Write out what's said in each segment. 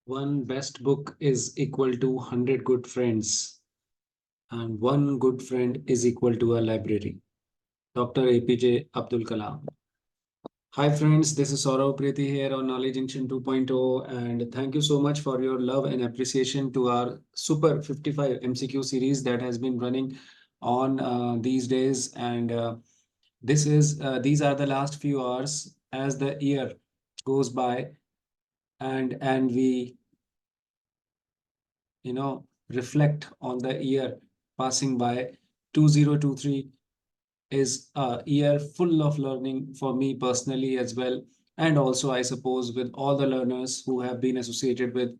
One best book is equal to 100 good friends, and one good friend is equal to a library. Dr. APJ Abdul Kalam. Hi, friends. This is Saurav Priti here on Knowledge Junction 2.0, and thank you so much for your love and appreciation to our Super 55 MCQ series that has been running on these days. And these are the last few hours as the year goes by, and we reflect on the year passing by. 2023 is a year full of learning for me personally as well, and also I suppose with all the learners who have been associated with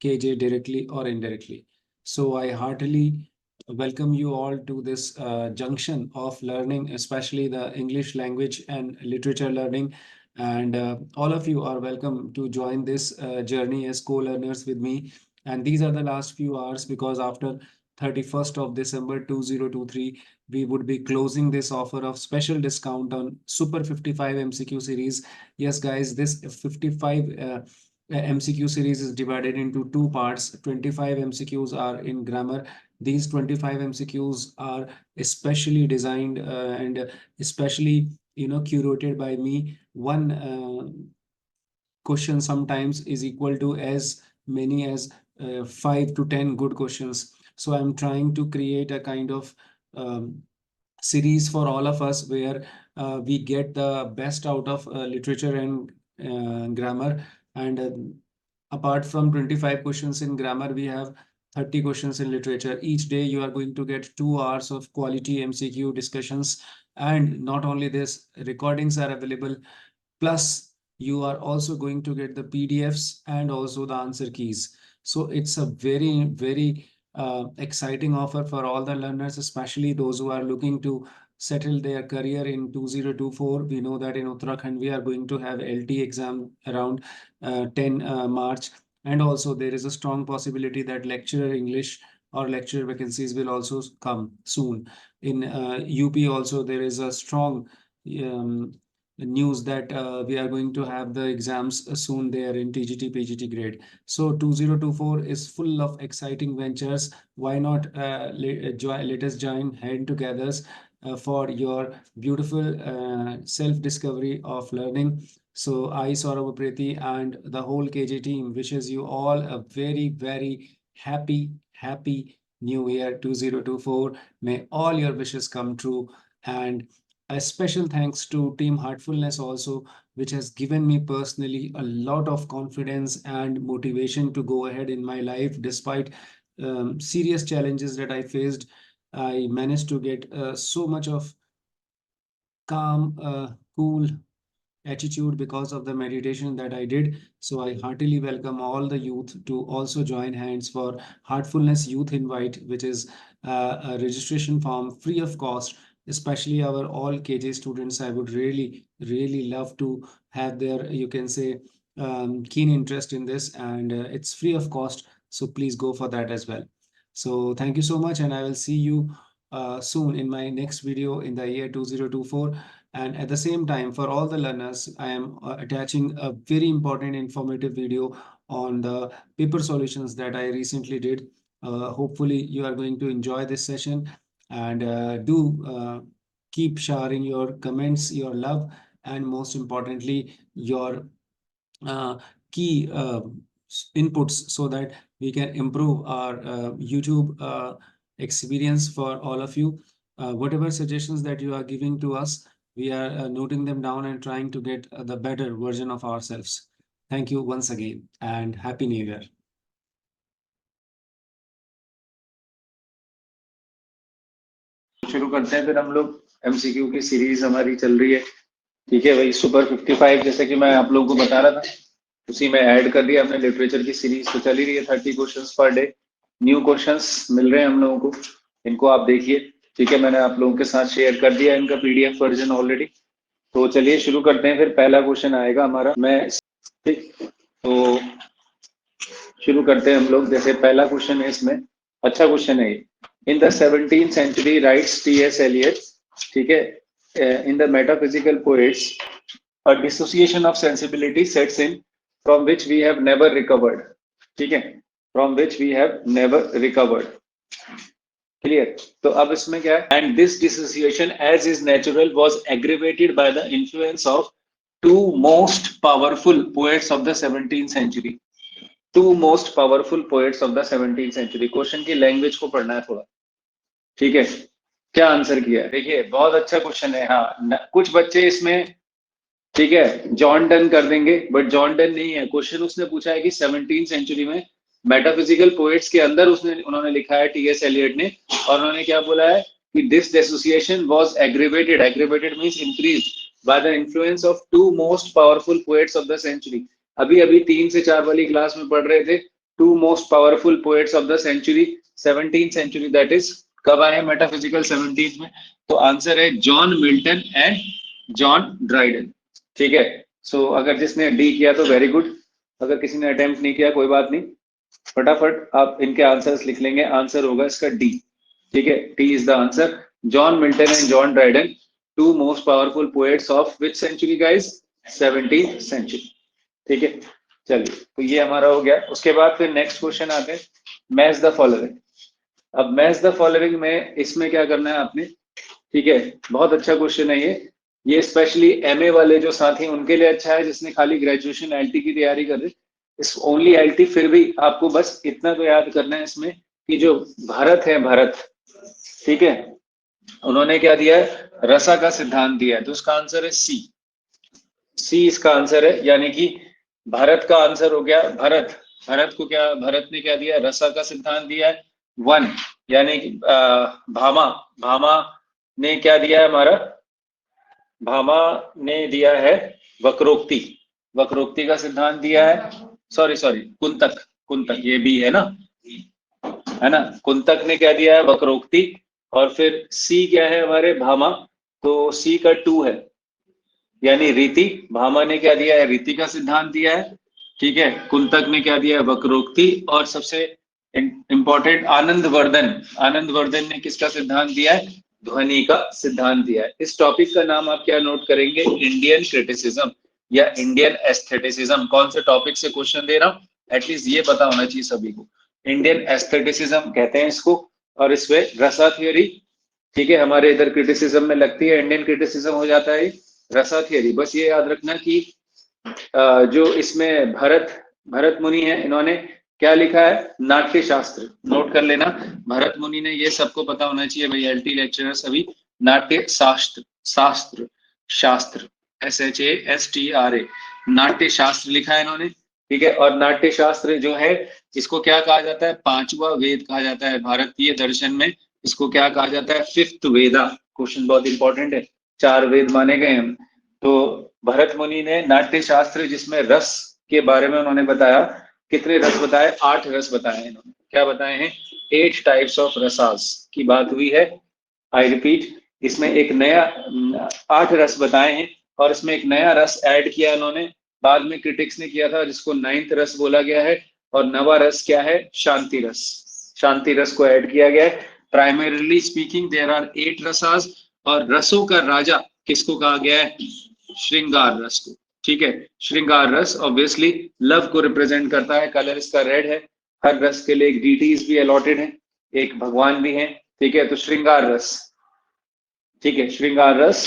KJ directly or indirectly. So I heartily welcome you all to this junction of learning, especially the English language and literature learning. And all of you are welcome to join this journey as co-learners with me. And these are the last few hours, because after 31st of December 2023, we would be closing this offer of special discount on Super 55 MCQ series. Yes, guys, this 55 MCQ series is divided into two parts. 25 MCQs are in grammar. These 25 MCQs are especially designed and especially curated by me. One question sometimes is equal to as many as 5 to 10 good questions. So I'm trying to create a kind of um, series for all of us where we get the best out of literature and grammar. And apart from 25 questions in grammar, we have 30 questions in literature. Each day you are going to get 2 hours of quality MCQ discussions. And not only this, recordings are available. Plus, you are also going to get the PDFs and also the answer keys. So it's a very, very exciting offer for all the learners, especially those who are looking to settle their career in 2024. We know that in Uttarakhand, we are going to have LT exam around 10 March. And also there is a strong possibility that lecturer English or lecturer vacancies will also come soon. In UP also, there is a strong um, news that we are going to have the exams soon there in TGT, PGT grade. So 2024 is full of exciting ventures. Why not let us join hand together for your beautiful self-discovery of learning. So I, Saurabh Preti, and the whole KJ team wishes you all a very, very happy new year 2024. May all your wishes come true. And a special thanks to Team Heartfulness also, which has given me personally a lot of confidence and motivation to go ahead in my life. Despite serious challenges that I faced, I managed to get so much of calm, cool attitude because of the meditation that I did. So I heartily welcome all the youth to also join hands for Heartfulness Youth Invite, which is a registration form free of cost. Especially our all KJ students, I would really love to have their, you can say, keen interest in this, and it's free of cost. So please go for that as well. So thank you so much, and I will see you soon in my next video in the year 2024. And at the same time, for all the learners, I am attaching a very important informative video on the paper solutions that I recently did. Hopefully, you are going to enjoy this session, and do keep sharing your comments, your love, and most importantly, your uh, key inputs so that we can improve our YouTube experience for all of you. Whatever suggestions that you are giving to us, we are noting them down and trying to get the better version of ourselves. Thank you once again and Happy New Year. शुरू करते हैं फिर हम लोग MCQ की series हमारी चल रही है। ठीक है भाई, सुपर 55 जैसे कि मैं आप लोगों को बता रहा था, उसी में ऐड कर दिया हमने लिटरेचर की सीरीज। तो चल ही रही है 30 questions per day. New questions मिल रहे हैं हम लोगों को, इनको आप देखिए। ठीक है, मैंने आप लोगों के साथ शेयर कर दिया इनका पीडीएफ वर्जन ऑलरेडी। तो चलिए शुरू करते हैं। फिर पहला क्वेश्चन आएगा हमारा, मैं ठीक तो शुरू करते हैं हम लोग। जैसे पहला क्वेश्चन है इसमें, अच्छा क्वेश्चन है ये। In the 17th century writes T.S. Eliot, ठीक है, in the metaphysical poets, a dissociation of sensibility sets in from which we have never recovered. ठीक है, from which we have never recovered. Clear? तो अब इसमें क्या है, and this dissociation as is natural was aggravated by the influence of two most powerful poets of the 17th century. Two most powerful poets of the 17th century. Question की language को पढ़ना है थोड़ा, ठीक है। क्या आंसर किया है? देखिए बहुत अच्छा क्वेश्चन है। हाँ, कुछ बच्चे इसमें, ठीक है, जॉन डन कर देंगे, बट जॉन डन नहीं है। क्वेश्चन उसने पूछा है कि 17th सेंचुरी में मेटाफिजिकल पोएट्स के अंदर उन्होंने लिखा है टीएस एलियट ने, और उन्होंने क्या बोला है कि this dissociation was aggravated, aggravated means increase by the influence of two most powerful poets of the century. अभी अभी 3 से 4 वाली क्लास में पढ़ रहे थे, two most powerful poets of the century, 17th century, that is कब आए मेटाफिजिकल 17th में? तो आंसर है John Milton and John Dryden. ठीक है, सो अगर जिसने डी किया तो वेरी गुड, अगर किसी ने अटेम्प्ट नहीं किया कोई बात नहीं, फटाफट आप इनके आंसर्स लिख लेंगे। आंसर होगा इसका डी। ठीक है, D is the answer. John Milton and John Dryden, two most powerful poets of which century guys? 17th century. ठीक है, चलिए तो ये हमारा हो गया। उसके बाद फिर नेक्स्ट क्वेश्चन आते हैं, मैच द फॉलोइंग। अब मैच द फॉलोइंग में इसमें क्या करना है आपने, ठीक है, बहुत अच्छा क्वेश्चन है ये स्पेशली एमए वाले जो साथी उनके लिए अच्छा है, जिसने खाली ग्रेजुएशन एलटी की तैयारी कर रहे, इस ओनली एलटी। फिर भी आपको बस इतना तो याद करना है इसमें कि जो भारत है, भारत, ठीक है, उन्होंने क्या दिया है? रसा का सिद्धांत दिया है, तो उसका आंसर है सी। सी इसका आंसर है, यानी कि भारत का आंसर हो गया भारत। भारत को क्या, भारत ने क्या दिया? रसा का सिद्धांत दिया है। 1 यानी कि भामा, भामा ने क्या दिया है हमारा? भामा ने दिया है वक्रोक्ति, वक्रोक्ति का सिद्धांत दिया है। सॉरी कुंतक, कुंतक ये भी है ना कुंतक ने क्या दिया है? वक्रोक्ति। और फिर सी क्या है हमारे? भामा, तो सी का 2 है, यानी रीति। भामा ने क्या दिया है? रीति का सिद्धांत दिया है। ठीक है, कुंतक ने क्या दिया है? वक्रोक्ति। और सबसे इंपॉर्टेंट आनंदवर्धन, आनंदवर्धन ने किसका सिद्धांत दिया है? ध्वनि का सिद्धांत दिया है। इस टॉपिक का नाम आप क्या नोट करेंगे? इंडियन क्रिटिसिज्म या इंडियन एस्थेटिसिज्म। कौन से टॉपिक से क्वेश्चन दे रहा हूँ, एटलीस्ट ये पता होना चाहिए सभी को। इंडियन एस्थेटिसिज्म कहते हैं इसको, और इसमें रसा थियोरी, ठीक है, हमारे इधर क्रिटिसिज्म में लगती है, इंडियन क्रिटिसिज्म हो जाता है रसा थियोरी। बस ये याद रखना कि जो इसमें भरत मुनि है, इन्होंने क्या लिखा है? नाट्य शास्त्र। नोट कर लेना, भरत मुनि ने, ये सबको पता होना चाहिए भाई, एलटी लेक्चरर सभी। नाट्य शास्त्र, शास्त्र, शास्त्र, SHASTRA, नाट्य शास्त्र लिखा है इन्होंने। ठीक है, और नाट्य शास्त्र जो है, इसको क्या कहा जाता है? 5वां वेद कहा जाता है भारतीय दर्शन में। इसको क्या कहा जाता है? 5th वेदा। क्वेश्चन बहुत इंपॉर्टेंट है, 4 वेद माने गए हैं। तो भरत मुनि ने नाट्य शास्त्र, जिसमें रस के बारे में उन्होंने बताया, कितने रस बताए? 8 रस बताए हैं इन्होंने। क्या बताए हैं? 8 टाइप्स ऑफ रसास की बात हुई है। आई रिपीट, इसमें एक नया 8 रस बताए हैं, और इसमें एक नया रस ऐड किया इन्होंने, बाद में क्रिटिक्स ने किया था, जिसको 9th रस बोला गया है। और नवा रस क्या है? शांति रस। शांति रस को ऐड किया गया है। Primarily speaking there are 8 rasas, और रसों का राजा किसको कहा गया है? श्रृंगार रस को। ठीक है, श्रृंगार रस ऑब्वियसली लव को रिप्रेजेंट करता है, कलर इसका रेड है। हर रस के लिए एक डीटीज भी अलॉटेड है, एक भगवान भी है। ठीक है, तो श्रृंगार रस, ठीक है, श्रृंगार रस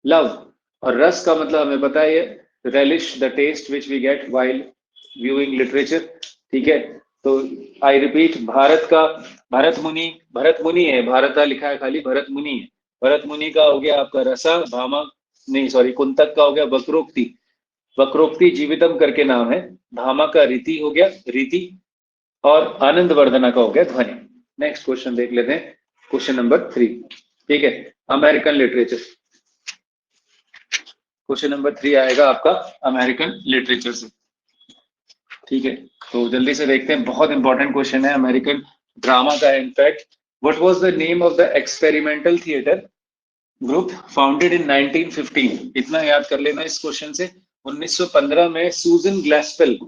लव। और रस का मतलब हमें पता है, relish the taste which we get while viewing literature. ठीक है, तो आई रिपीट, भरत मुनि है, भारत लिखा है खाली, भरत मुनि है। भरत मुनि का हो गया आपका रसा, भामा नहीं सॉरी कुंतक का हो गया वक्रोक्ति, वक्रोक्ति जीवितम करके नाम है। भामा का रीति हो गया, रीति। और आनंदवर्धना का हो गया ध्वनि। नेक्स्ट क्वेश्चन देख लेते हैं, क्वेश्चन नंबर 3। ठीक है, अमेरिकन लिटरेचर। क्वेश्चन नंबर 3 आएगा आपका अमेरिकन लिटरेचर से। ठीक है, तो जल्दी से देखते हैं, बहुत इंपॉर्टेंट क्वेश्चन है, अमेरिकन ड्रामा का है। In fact, what was the name of the experimental theatre group founded in 1915? इतना याद कर लेना इस क्वेश्चन से। 1915 में सूजन ग्लासपेल,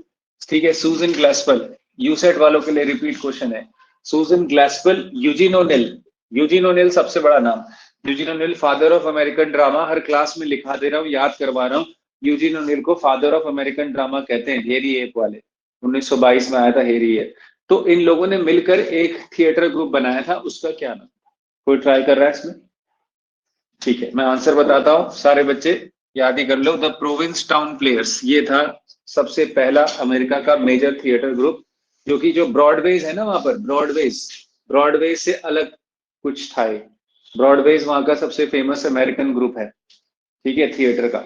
ठीक है, सूजन ग्लासपेल, यूसेट वालों के लिए रिपीट क्वेश्चन है। सूजन ग्लासपेल, यूजीन ओनेल, यूजीन ओनेल सबसे बड़ा नाम, Eugene O'Neill father of American drama. Her class में लिखा दे रहा हूँ, याद करवा रहा हूँ, यूजीन ओनेल को फादर ऑफ अमेरिकन ड्रामा कहते हैं, हेरी एप वाले। 1922 में आया था हेरी है। तो इन लोगों ने मिलकर एक थिएटर ग्रुप बनाया था, उसका क्या नाम? कोई ट्राई कर रहा है इसमें? ठीक है, मैं आंसर बताता हूँ, सारे बच्चे याद ही कर लो। द प्रोविंस टाउन प्लेयर्स, ये था सबसे पहला अमेरिका का मेजर थिएटर ग्रुप, जो कि जो ब्रॉडवेज है ना वहां पर, ब्रॉडवेज से अलग कुछ था ये। ब्रॉडवेज वहां का सबसे फेमस अमेरिकन ग्रुप है, ठीक है, थिएटर का,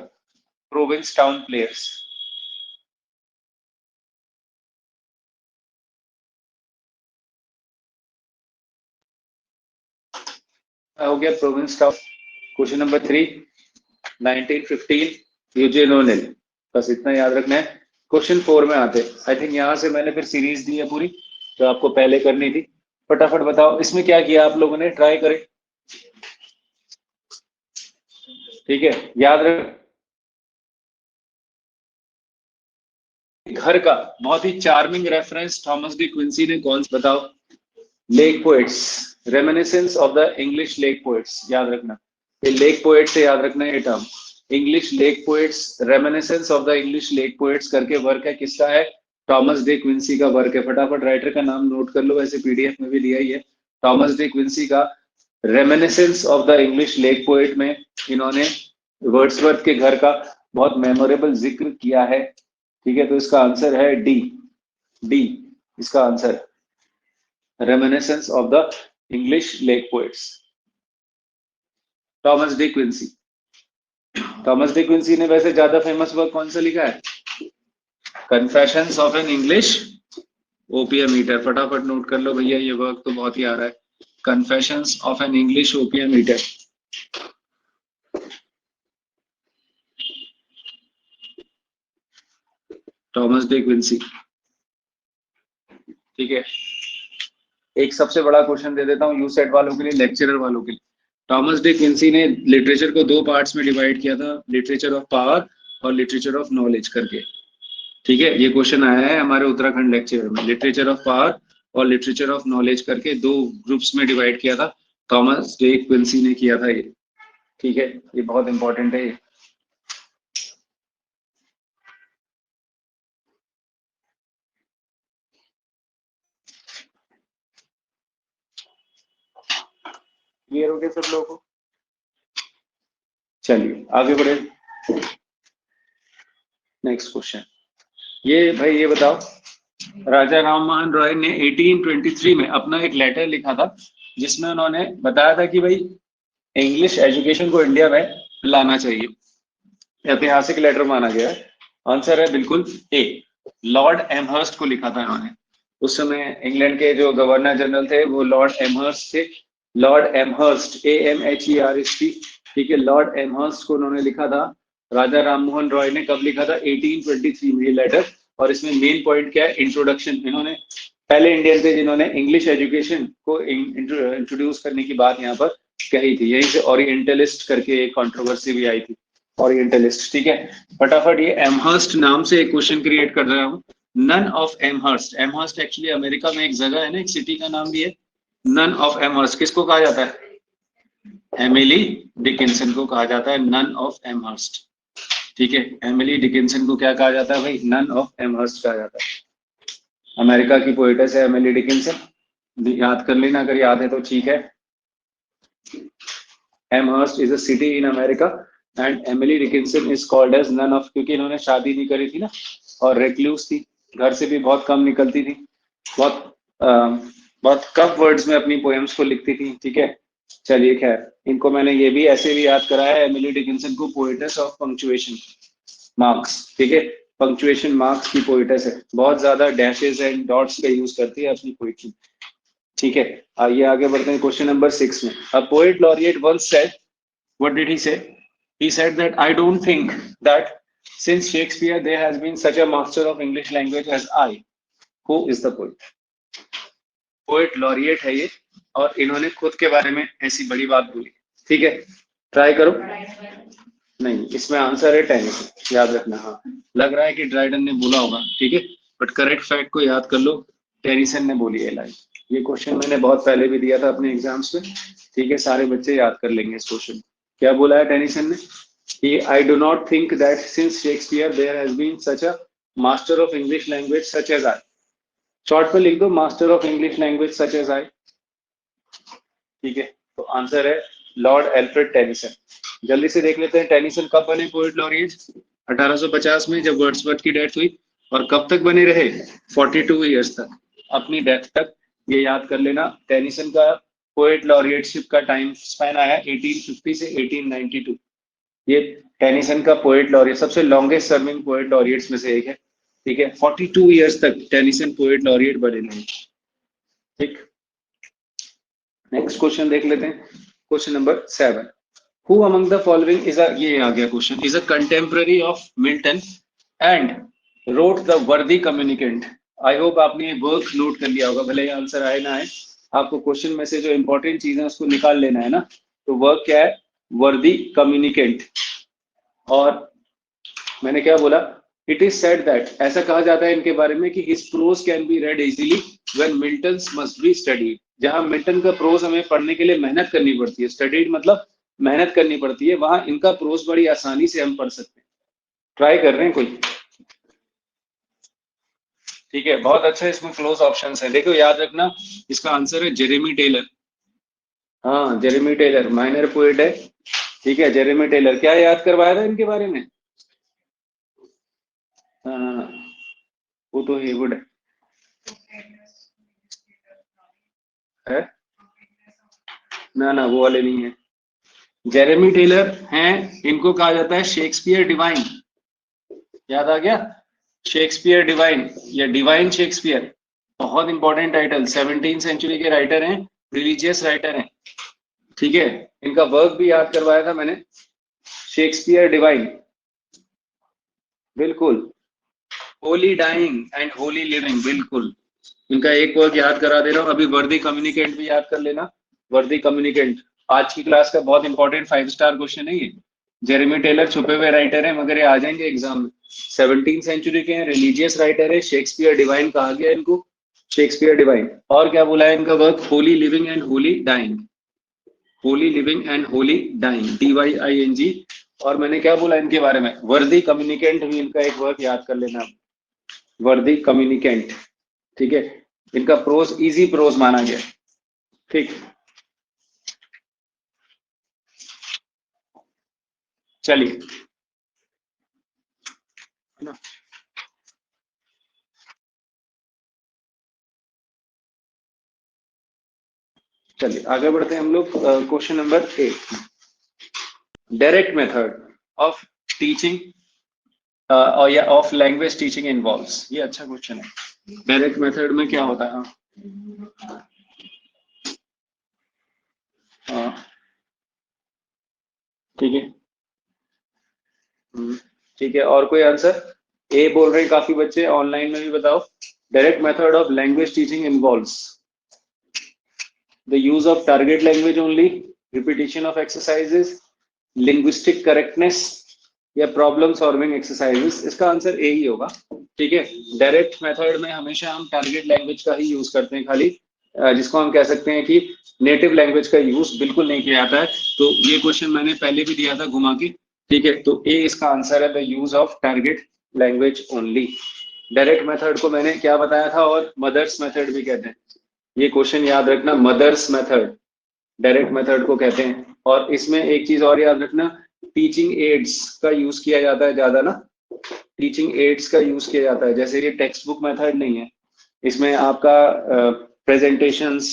प्रोविंस टाउन प्लेयर्स। हो गया province town. Question number 3, 1915 Eugene O'Neill, बस इतना याद रखना है। क्वेश्चन 4 में आते, आई थिंक यहां से मैंने फिर सीरीज दी है पूरी जो आपको पहले करनी थी। फटाफट बताओ इसमें क्या किया आप लोगों ने, ट्राई करें। ठीक है, याद रख, घर का बहुत ही charming reference Thomas De Quincey ने कौन सा, बताओ? Lake poets, reminiscence of the English lake poets, याद रखना ये लेक पोएट से याद रखना ये term, English lake poets, reminiscence of the English lake poets करके वर्क है, किसका है? थॉमस डे क्विंसी का वर्क है। फटाफट राइटर का नाम नोट कर लो, वैसे पीडीएफ में भी दिया ही है, थॉमस डे क्विंसी का reminiscence of the English lake poet में इन्होंने वर्ड्सवर्थ के घर का बहुत मेमोरेबल जिक्र किया है। ठीक है, तो इसका आंसर है डी, डी इसका answer, reminiscence of the English lake poets, Thomas De Quincey. Thomas De Quincey ने वैसे ज्यादा फेमस वर्क कौन सा लिखा है? Confessions of an English opium eater, फटाफट नोट कर लो भैया, ये वर्क तो बहुत ही आ रहा है, confessions of an English opium eater, Thomas De Quincey. ठीक है, एक सबसे बड़ा क्वेश्चन दे देता हूँ यू सेट वालों के लिए, लेक्चरर वालों के लिए। थॉमस डे क्विंसी ने लिटरेचर को दो पार्ट्स में डिवाइड किया था, लिटरेचर ऑफ पावर और लिटरेचर ऑफ नॉलेज करके। ठीक है, ये क्वेश्चन आया है हमारे उत्तराखंड लेक्चर में, लिटरेचर ऑफ पावर और लिटरेचर ऑफ नॉलेज करके दो ग्रुप्स में डिवाइड किया था, थॉमस डे क्विंसी ने किया था ये। ठीक है, ये बहुत इंपॉर्टेंट है ये। क्लियर हो गया सब लोगों को? चलिए आगे बढ़े, नेक्स्ट क्वेश्चन। ये भाई ये बताओ, राजा राममोहन रॉय ने 1823 में अपना एक लेटर लिखा था, जिसमें उन्होंने बताया था कि भाई इंग्लिश एजुकेशन को इंडिया में लाना चाहिए, ऐतिहासिक लेटर माना गया है। आंसर है बिल्कुल ए, लॉर्ड एमहर्स्ट को लिखा था इन्होंने। उस समय इंग्लैंड के जो गवर्नर जनरल थे वो लॉर्ड एमहर्स्ट थे, लॉर्ड एमहर्स्ट, AMHERST। ठीक है, लॉर्ड एमहर्स्ट को उन्होंने लिखा था। राजा राममोहन रॉय ने कब लिखा था? 1823 में ये लेटर। और इसमें मेन पॉइंट क्या है? इंट्रोडक्शन। इन्होंने पहले इंडियन थे जिन्होंने इंग्लिश एजुकेशन को इंट्रोड्यूस करने की बात यहाँ पर कही थी। यहीं से ओरिएंटलिस्ट करके एक कंट्रोवर्सी भी आई थी, ओरिएंटलिस्ट। ठीक है, फटाफट ये एमहर्स्ट नाम से एक क्वेश्चन क्रिएट कर रहा हूँ। Nun of Amherst, Amherst actually America में एक जगह है ना, एक सिटी का नाम भी है। नन ऑफ एमहर्स्ट किसको कहा जाता है? एमिली डिकिंसन को कहा जाता है नन ऑफ एमहर्स्ट। ठीक है, एमिली डिकिंसन को क्या कहा जाता है भाई? नन ऑफ एमहर्स्ट कहा जाता है। अमेरिका की पोएटेस है एमिली डिकिंसन, याद कर लेना अगर याद है तो ठीक है। Amherst is a city in America and Emily Dickinson is called as nun of, क्योंकि इन्होंने शादी नहीं करी थी ना और रेक्लूस थी, घर से भी बहुत कम निकलती थी, बहुत कम वर्ड्स में अपनी पोएम्स को लिखती थी। ठीक है, चलिए खैर, इनको मैंने ये भी ऐसे भी याद कराया है, एमिली डिकिंसन को पोएटेस ऑफ पंक्चुएशन मार्क्स। ठीक है, पंक्चुएशन मार्क्स की पोएटेस है, बहुत ज्यादा डैशेस एंड डॉट्स का यूज करती है अपनी पोएट्री। ठीक है, आइए आगे बढ़ते हैं क्वेश्चन नंबर 6 में। A poet laureate once said, what did he say? He said that I don't think that since Shakespeare there has been such a master of English language as I. Who is the poet? Poet laureate है ये, और इन्होंने खुद के बारे में ऐसी बड़ी बात बोली। ठीक है, ट्राई करो। नहीं, इसमें आंसर है टेनिसन, याद रखना। हाँ, लग रहा है कि ड्राइडन ने बोला होगा, ठीक है, बट करेक्ट फैक्ट को याद कर लो, टेनिसन ने बोली है लाइन। ये क्वेश्चन मैंने बहुत पहले भी दिया था अपने एग्जाम्स में। ठीक है, सारे बच्चे याद कर लेंगे इस क्वेश्चन। क्या बोला है टेनिसन ने? I do not think that since Shakespeare there has been such a master of English language such as I, short में लिख दो master of English language such as I. ठीक है, तो आंसर है लॉर्ड एल्फ्रेड टेनिसन। जल्दी से देख लेते हैं टेनिसन कब बने पोएट लॉरिएट। 1850 में जब वर्ड्सवर्थ की डेथ हुई, और कब तक बने रहे, 42 ईयर्स तक, अपनी डेथ तक। ये याद कर लेना, टेनिसन का पोएट लॉरिएटशिप का टाइम स्पैन आया 1850 से 1892। ये टेनिसन का पोएट लॉरिएट सबसे लॉन्गेस्ट सर्विंग पोएट लॉरिएट्स में से एक है। ठीक है, 42 ईयर्स तक टेनिसन पोएट लॉरिएट बने रहे। ठीक, नेक्स्ट क्वेश्चन देख लेते हैं, question number 7। Who among the following is a, ये आ गया question, is a contemporary of Milton and wrote the worthy communicant। I hope आपने ये वर्क नोट कर लिया होगा, भले ही आंसर आए ना आए, आपको क्वेश्चन में से जो इंपॉर्टेंट चीज है उसको निकाल लेना है ना। तो वर्क क्या है, वर्दी कम्युनिकेंट। और मैंने क्या बोला, इट इज सेड दैट, ऐसा कहा जाता है इनके बारे में कि his prose can be read easily when Milton's must be studied. जहां मिल्टन का प्रोज हमें पढ़ने के लिए मेहनत करनी पड़ती है, स्टडीड मतलब मेहनत करनी पड़ती है, वहां इनका प्रोज बड़ी आसानी से हम पढ़ सकते हैं। ट्राई कर रहे हैं कोई? ठीक है, बहुत अच्छा, इसमें क्लोज ऑप्शंस है। देखो याद रखना, इसका आंसर है जेरेमी टेलर। हाँ, जेरेमी टेलर माइनर पोएट है। ठीक है, जेरेमी टेलर। क्या याद करवाया था इनके बारे में? हाँ, वो तो हेवुड है ना, ना वो वाले नहीं है। जेरेमी टेलर हैं, इनको कहा जाता है शेक्सपियर डिवाइन। याद आ गया, शेक्सपियर डिवाइन या डिवाइन शेक्सपियर, बहुत इंपॉर्टेंट टाइटल। 17वीं सेंचुरी के राइटर हैं, रिलीजियस राइटर हैं। ठीक है, इनका वर्क भी याद करवाया था मैंने, शेक्सपियर डिवाइन। बिल्कुल, holy dying and holy living, बिल्कुल इनका एक वर्क याद करा दे रहा हूँ। अभी वर्दी कम्युनिकेंट भी याद कर लेना, वर्दी कम्युनिकेंट आज की क्लास का बहुत इंपॉर्टेंट 5 स्टार क्वेश्चन है ये। जेरेमी टेलर छुपे हुए राइटर है, मगर ये आ जाएंगे एग्जाम में। 17वीं सेंचुरी के हैं, रिलीजियस राइटर है, शेक्सपियर डिवाइन कहा गया इनको, शेक्सपियर डिवाइन। और क्या बोला है इनका work, holy living and holy dying, holy living and holy dying, DYING। और मैंने क्या बोला इनके बारे में, वर्दी कम्युनिकेंट भी इनका एक वर्क याद कर लेना, वर्दी कम्युनिकेंट। ठीक है, इनका प्रोज इजी प्रोज माना गया। ठीक, चलिए चलिए आगे बढ़ते हैं हम लोग। Question number 8, direct method of teaching और या ऑफ लैंग्वेज टीचिंग इन्वॉल्व्स। ये अच्छा क्वेश्चन है, डायरेक्ट मेथड में क्या होता है? हाँ, ठीक है, ठीक है। और कोई आंसर? ए बोल रहे हैं काफी बच्चे, ऑनलाइन में भी बताओ। Direct method of language teaching involves the use of target language only, repetition of exercises, linguistic correctness या प्रॉब्लम सॉल्विंग एक्सरसाइजेस। इसका आंसर ए ही होगा। ठीक है, डायरेक्ट मेथड में हमेशा हम टारगेट लैंग्वेज का ही यूज करते हैं खाली, जिसको हम कह सकते हैं कि नेटिव लैंग्वेज का यूज बिल्कुल नहीं किया जाता है। तो ये क्वेश्चन मैंने पहले भी दिया था घुमा के। ठीक है, तो ए इसका आंसर है, the use of target language only. Direct method को मैंने क्या बताया था, और मदर्स मेथड भी कहते हैं। ये क्वेश्चन याद रखना, मदर्स मेथड डायरेक्ट मेथड को कहते हैं। और इसमें एक चीज और याद रखना, टीचिंग एड्स का यूज किया जाता है ज्यादा ना, टीचिंग एड्स का यूज किया जाता है। जैसे ये टेक्स्ट बुक मेथड नहीं है, इसमें आपका प्रेजेंटेशंस,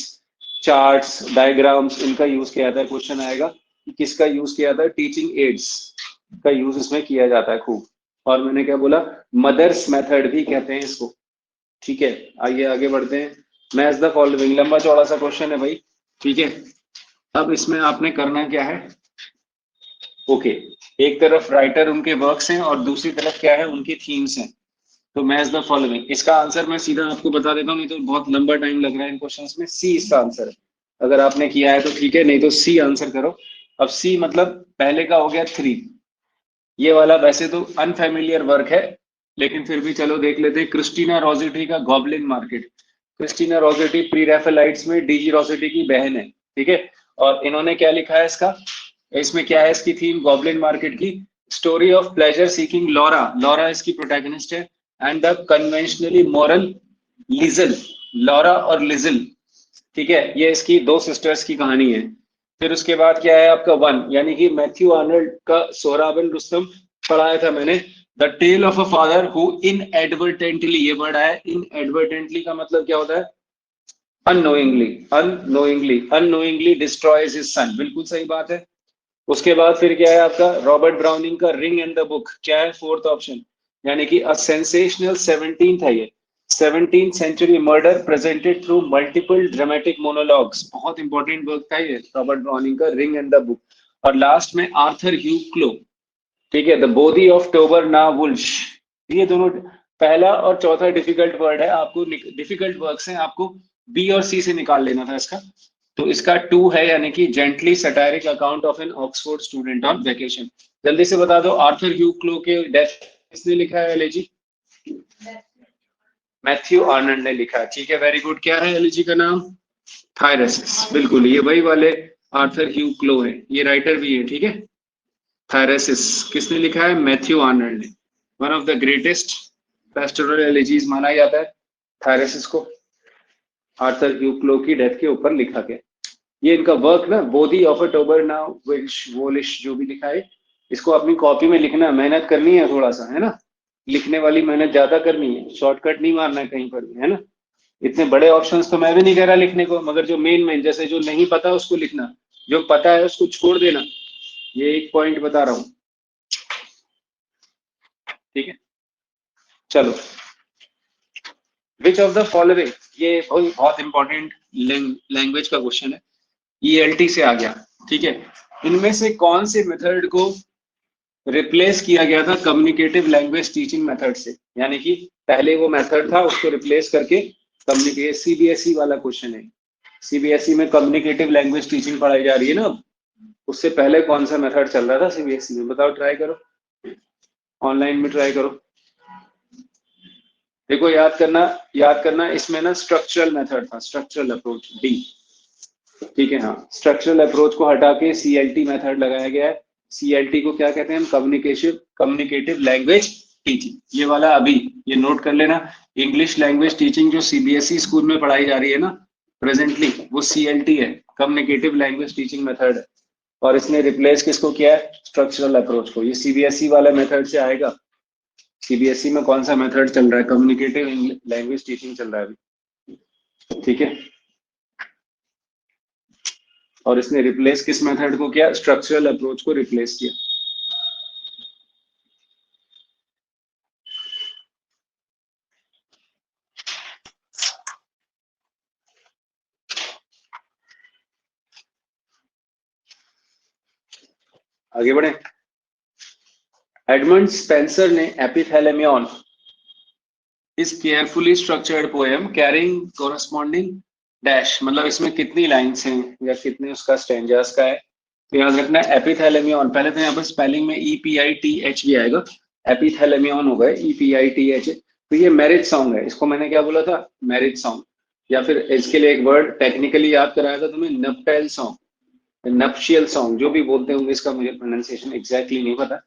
चार्ट्स, डायग्राम्स, इनका यूज किया जाता है। क्वेश्चन आएगा कि किसका यूज किया जाता है, टीचिंग एड्स का यूज इसमें किया जाता है खूब। और मैंने क्या बोला, मदर्स मेथड भी कहते हैं इसको। ठीक है, आइए आगे बढ़ते हैं। मैच द फॉलोइंग, लंबा चौड़ा सा क्वेश्चन है भाई। ठीक है, अब इसमें आपने करना क्या है, ओके, एक तरफ राइटर उनके वर्क्स हैं और दूसरी तरफ क्या है, उनकी थीम्स हैं। तो मैच द फॉलोइंग, इसका आंसर मैं सीधा आपको बता देता हूँ, नहीं तो बहुत लंबा टाइम लग रहा है इन क्वेश्चंस में। सी इसका आंसर है, अगर आपने किया है तो ठीक है, नहीं तो सी आंसर करो। अब सी मतलब पहले का हो गया 3, ये वाला वैसे तो अनफेमिलियर वर्क है, लेकिन फिर भी चलो देख लेते हैं। क्रिस्टीना रोसेटी का goblin market. Christina Rossetti pre Raphaelites में डीजी रोसेटी की बहन है। ठीक है, और इन्होंने क्या लिखा है इसका, इसमें क्या है इसकी थीम, गॉबलिन मार्केट की, story of pleasure seeking Laura. Laura इसकी प्रोटैगनिस्ट है, and the conventionally moral Lizzie, Laura और लिजल, ठीक है, ये इसकी दो सिस्टर्स की कहानी है। फिर उसके बाद क्या है आपका वन, यानी कि मैथ्यू आर्नल्ड का सोहरा बिन रुस्तम पढ़ाया था मैंने। The tale of a father who inadvertently, ये वर्ड है इनएडवर्टेंटली का मतलब क्या होता है, अननोइंगली डिस्ट्रॉयज हिज सन, बिल्कुल सही बात है। उसके बाद फिर क्या है आपका रॉबर्ट ब्राउनिंग का रिंग एंड द बुक, क्या है फोर्थ ऑप्शन, यानी कि अ सेंसेशनल 17th है ये, 17th century murder presented through multiple dramatic monologues, बहुत इंपॉर्टेंट वर्क था ये रॉबर्ट ब्राउनिंग का रिंग एंड द बुक। और लास्ट में आर्थर ह्यू क्लो, ठीक है, द बोदी ऑफ टोबर ना वुल्श। ये दोनों, पहला और चौथा डिफिकल्ट वर्ड है, आपको डिफिकल्ट वर्ड्स हैं, आपको बी और सी से निकाल लेना था इसका। तो इसका 2 है, यानी कि gently satiric account of an Oxford student on vacation. जल्दी से बता दो आर्थर ह्यू क्लो के डेथ किसने लिखा है एलजी? मैथ्यू आर्नल्ड ने लिखा, ठीक है, वेरी गुड। क्या है एलजी का नाम? थायरसिस, बिल्कुल, ये वही वाले आर्थर ह्यू क्लो है, ये राइटर भी है, ठीक है। थायरसिस किसने लिखा है? मैथ्यू आर्नल्ड ने। One of the greatest pastoral elegies माना जाता है थायरसिस को, आर्थर ह्यू क्लो की डेथ के ऊपर लिखा गया। ये इनका वर्क ना, बोदी ऑफ अ टोबर ना वोलिश, जो भी लिखा है, इसको अपनी कॉपी में लिखना, मेहनत करनी है थोड़ा सा, है ना, लिखने वाली मेहनत ज्यादा करनी है, शॉर्टकट नहीं मारना है कहीं पर भी, है ना। इतने बड़े ऑप्शंस तो मैं भी नहीं कह रहा लिखने को, मगर जो मेन जैसे जो नहीं पता उसको लिखना, जो पता है उसको छोड़ देना, ये एक पॉइंट बता रहा हूं, ठीक है। चलो, विच ऑफ द फॉलोइंग, ये बहुत इंपॉर्टेंट लैंग्वेज का क्वेश्चन है, ELT से आ गया, ठीक है। इनमें से कौन से मेथड को रिप्लेस किया गया था कम्युनिकेटिव लैंग्वेज टीचिंग मेथड से, यानी कि पहले वो मेथड था उसको रिप्लेस करके कम्युनिकेट, CBSE वाला क्वेश्चन है, CBSE में कम्युनिकेटिव लैंग्वेज टीचिंग पढ़ाई जा रही है ना, उससे पहले कौन सा मेथड चल रहा था CBSE में, बताओ, ट्राई करो, ऑनलाइन में ट्राई करो। देखो, याद करना इसमें ना स्ट्रक्चरल मेथड था, स्ट्रक्चरल अप्रोच, डी, ठीक है, हाँ, स्ट्रक्चरल अप्रोच को हटा के CLT मेथड लगाया गया है। CLT को क्या कहते हैं हम? कम्युनिकेटिव लैंग्वेज टीचिंग, ये वाला अभी ये नोट कर लेना। इंग्लिश लैंग्वेज टीचिंग जो CBSE स्कूल में पढ़ाई जा रही है ना प्रेजेंटली, वो CLT है, कम्युनिकेटिव लैंग्वेज टीचिंग मेथड है। और इसने रिप्लेस किसको किया है? स्ट्रक्चरल अप्रोच को। ये CBSE वाला मेथड से आएगा। CBSE में कौन सा मेथड चल रहा है? कम्युनिकेटिव लैंग्वेज टीचिंग चल रहा है अभी, ठीक है। और इसने रिप्लेस किस मेथड को किया? स्ट्रक्चरल अप्रोच को रिप्लेस किया। आगे बढ़े। एडमंड स्पेंसर ने एपिथैलेमियन इस carefully structured poem carrying corresponding dash, मतलब इसमें कितनी लाइन्स हैं या कितने उसका स्टैंजास का है, तो याद रखना एपिथैलेमियन, पहले तो यहाँ पर स्पेलिंग में EPITH भी आएगा, एपिथैलेमियन होगा EPITH। तो ये मैरिज सॉन्ग है, इसको मैंने क्या बोला था? मैरिज सॉन्ग, या फिर इसके लिए एक वर्ड टेक्निकली याद कराया था तुम्हें, नप्टाइल सॉन्ग, नप्शियल सॉन्ग, जो भी बोलते होंगे, इसका मुझे प्रोनाउंसिएशन एग्जैक्टली नहीं पता,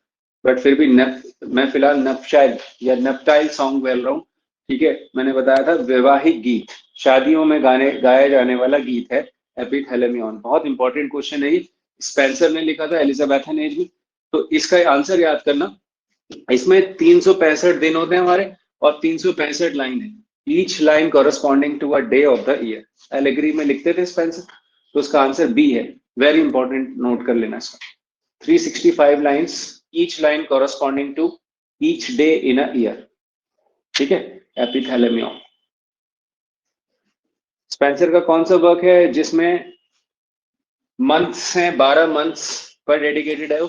बट फिर भी मैं फिलहाल नप्शाइल या नप्टाइल सॉन्ग बोल रहा हूँ, ठीक है। मैंने बताया था वैवाहिक गीत, शादियों में गाया जाने वाला गीत है एपिथैलेमियन। बहुत इंपॉर्टेंट क्वेश्चन है ये, स्पेंसर ने लिखा था, एलिजाबेथन एज में। तो इसका आंसर याद करना, इसमें 365 दिन होते हैं हमारे और 365 लाइन है, each line corresponding to a day of the year, allegory में लिखते थे स्पेंसर। तो उसका आंसर बी है, वेरी इंपॉर्टेंट, नोट कर लेना इसका। 365 lines, each line corresponding to each day in a year, ठीक है, एपिथैलेमियन। स्पेंसर का कौन सा वर्क है जिसमें मंथ्स हैं, 12 मंथ्स पर डेडिकेटेड है वो?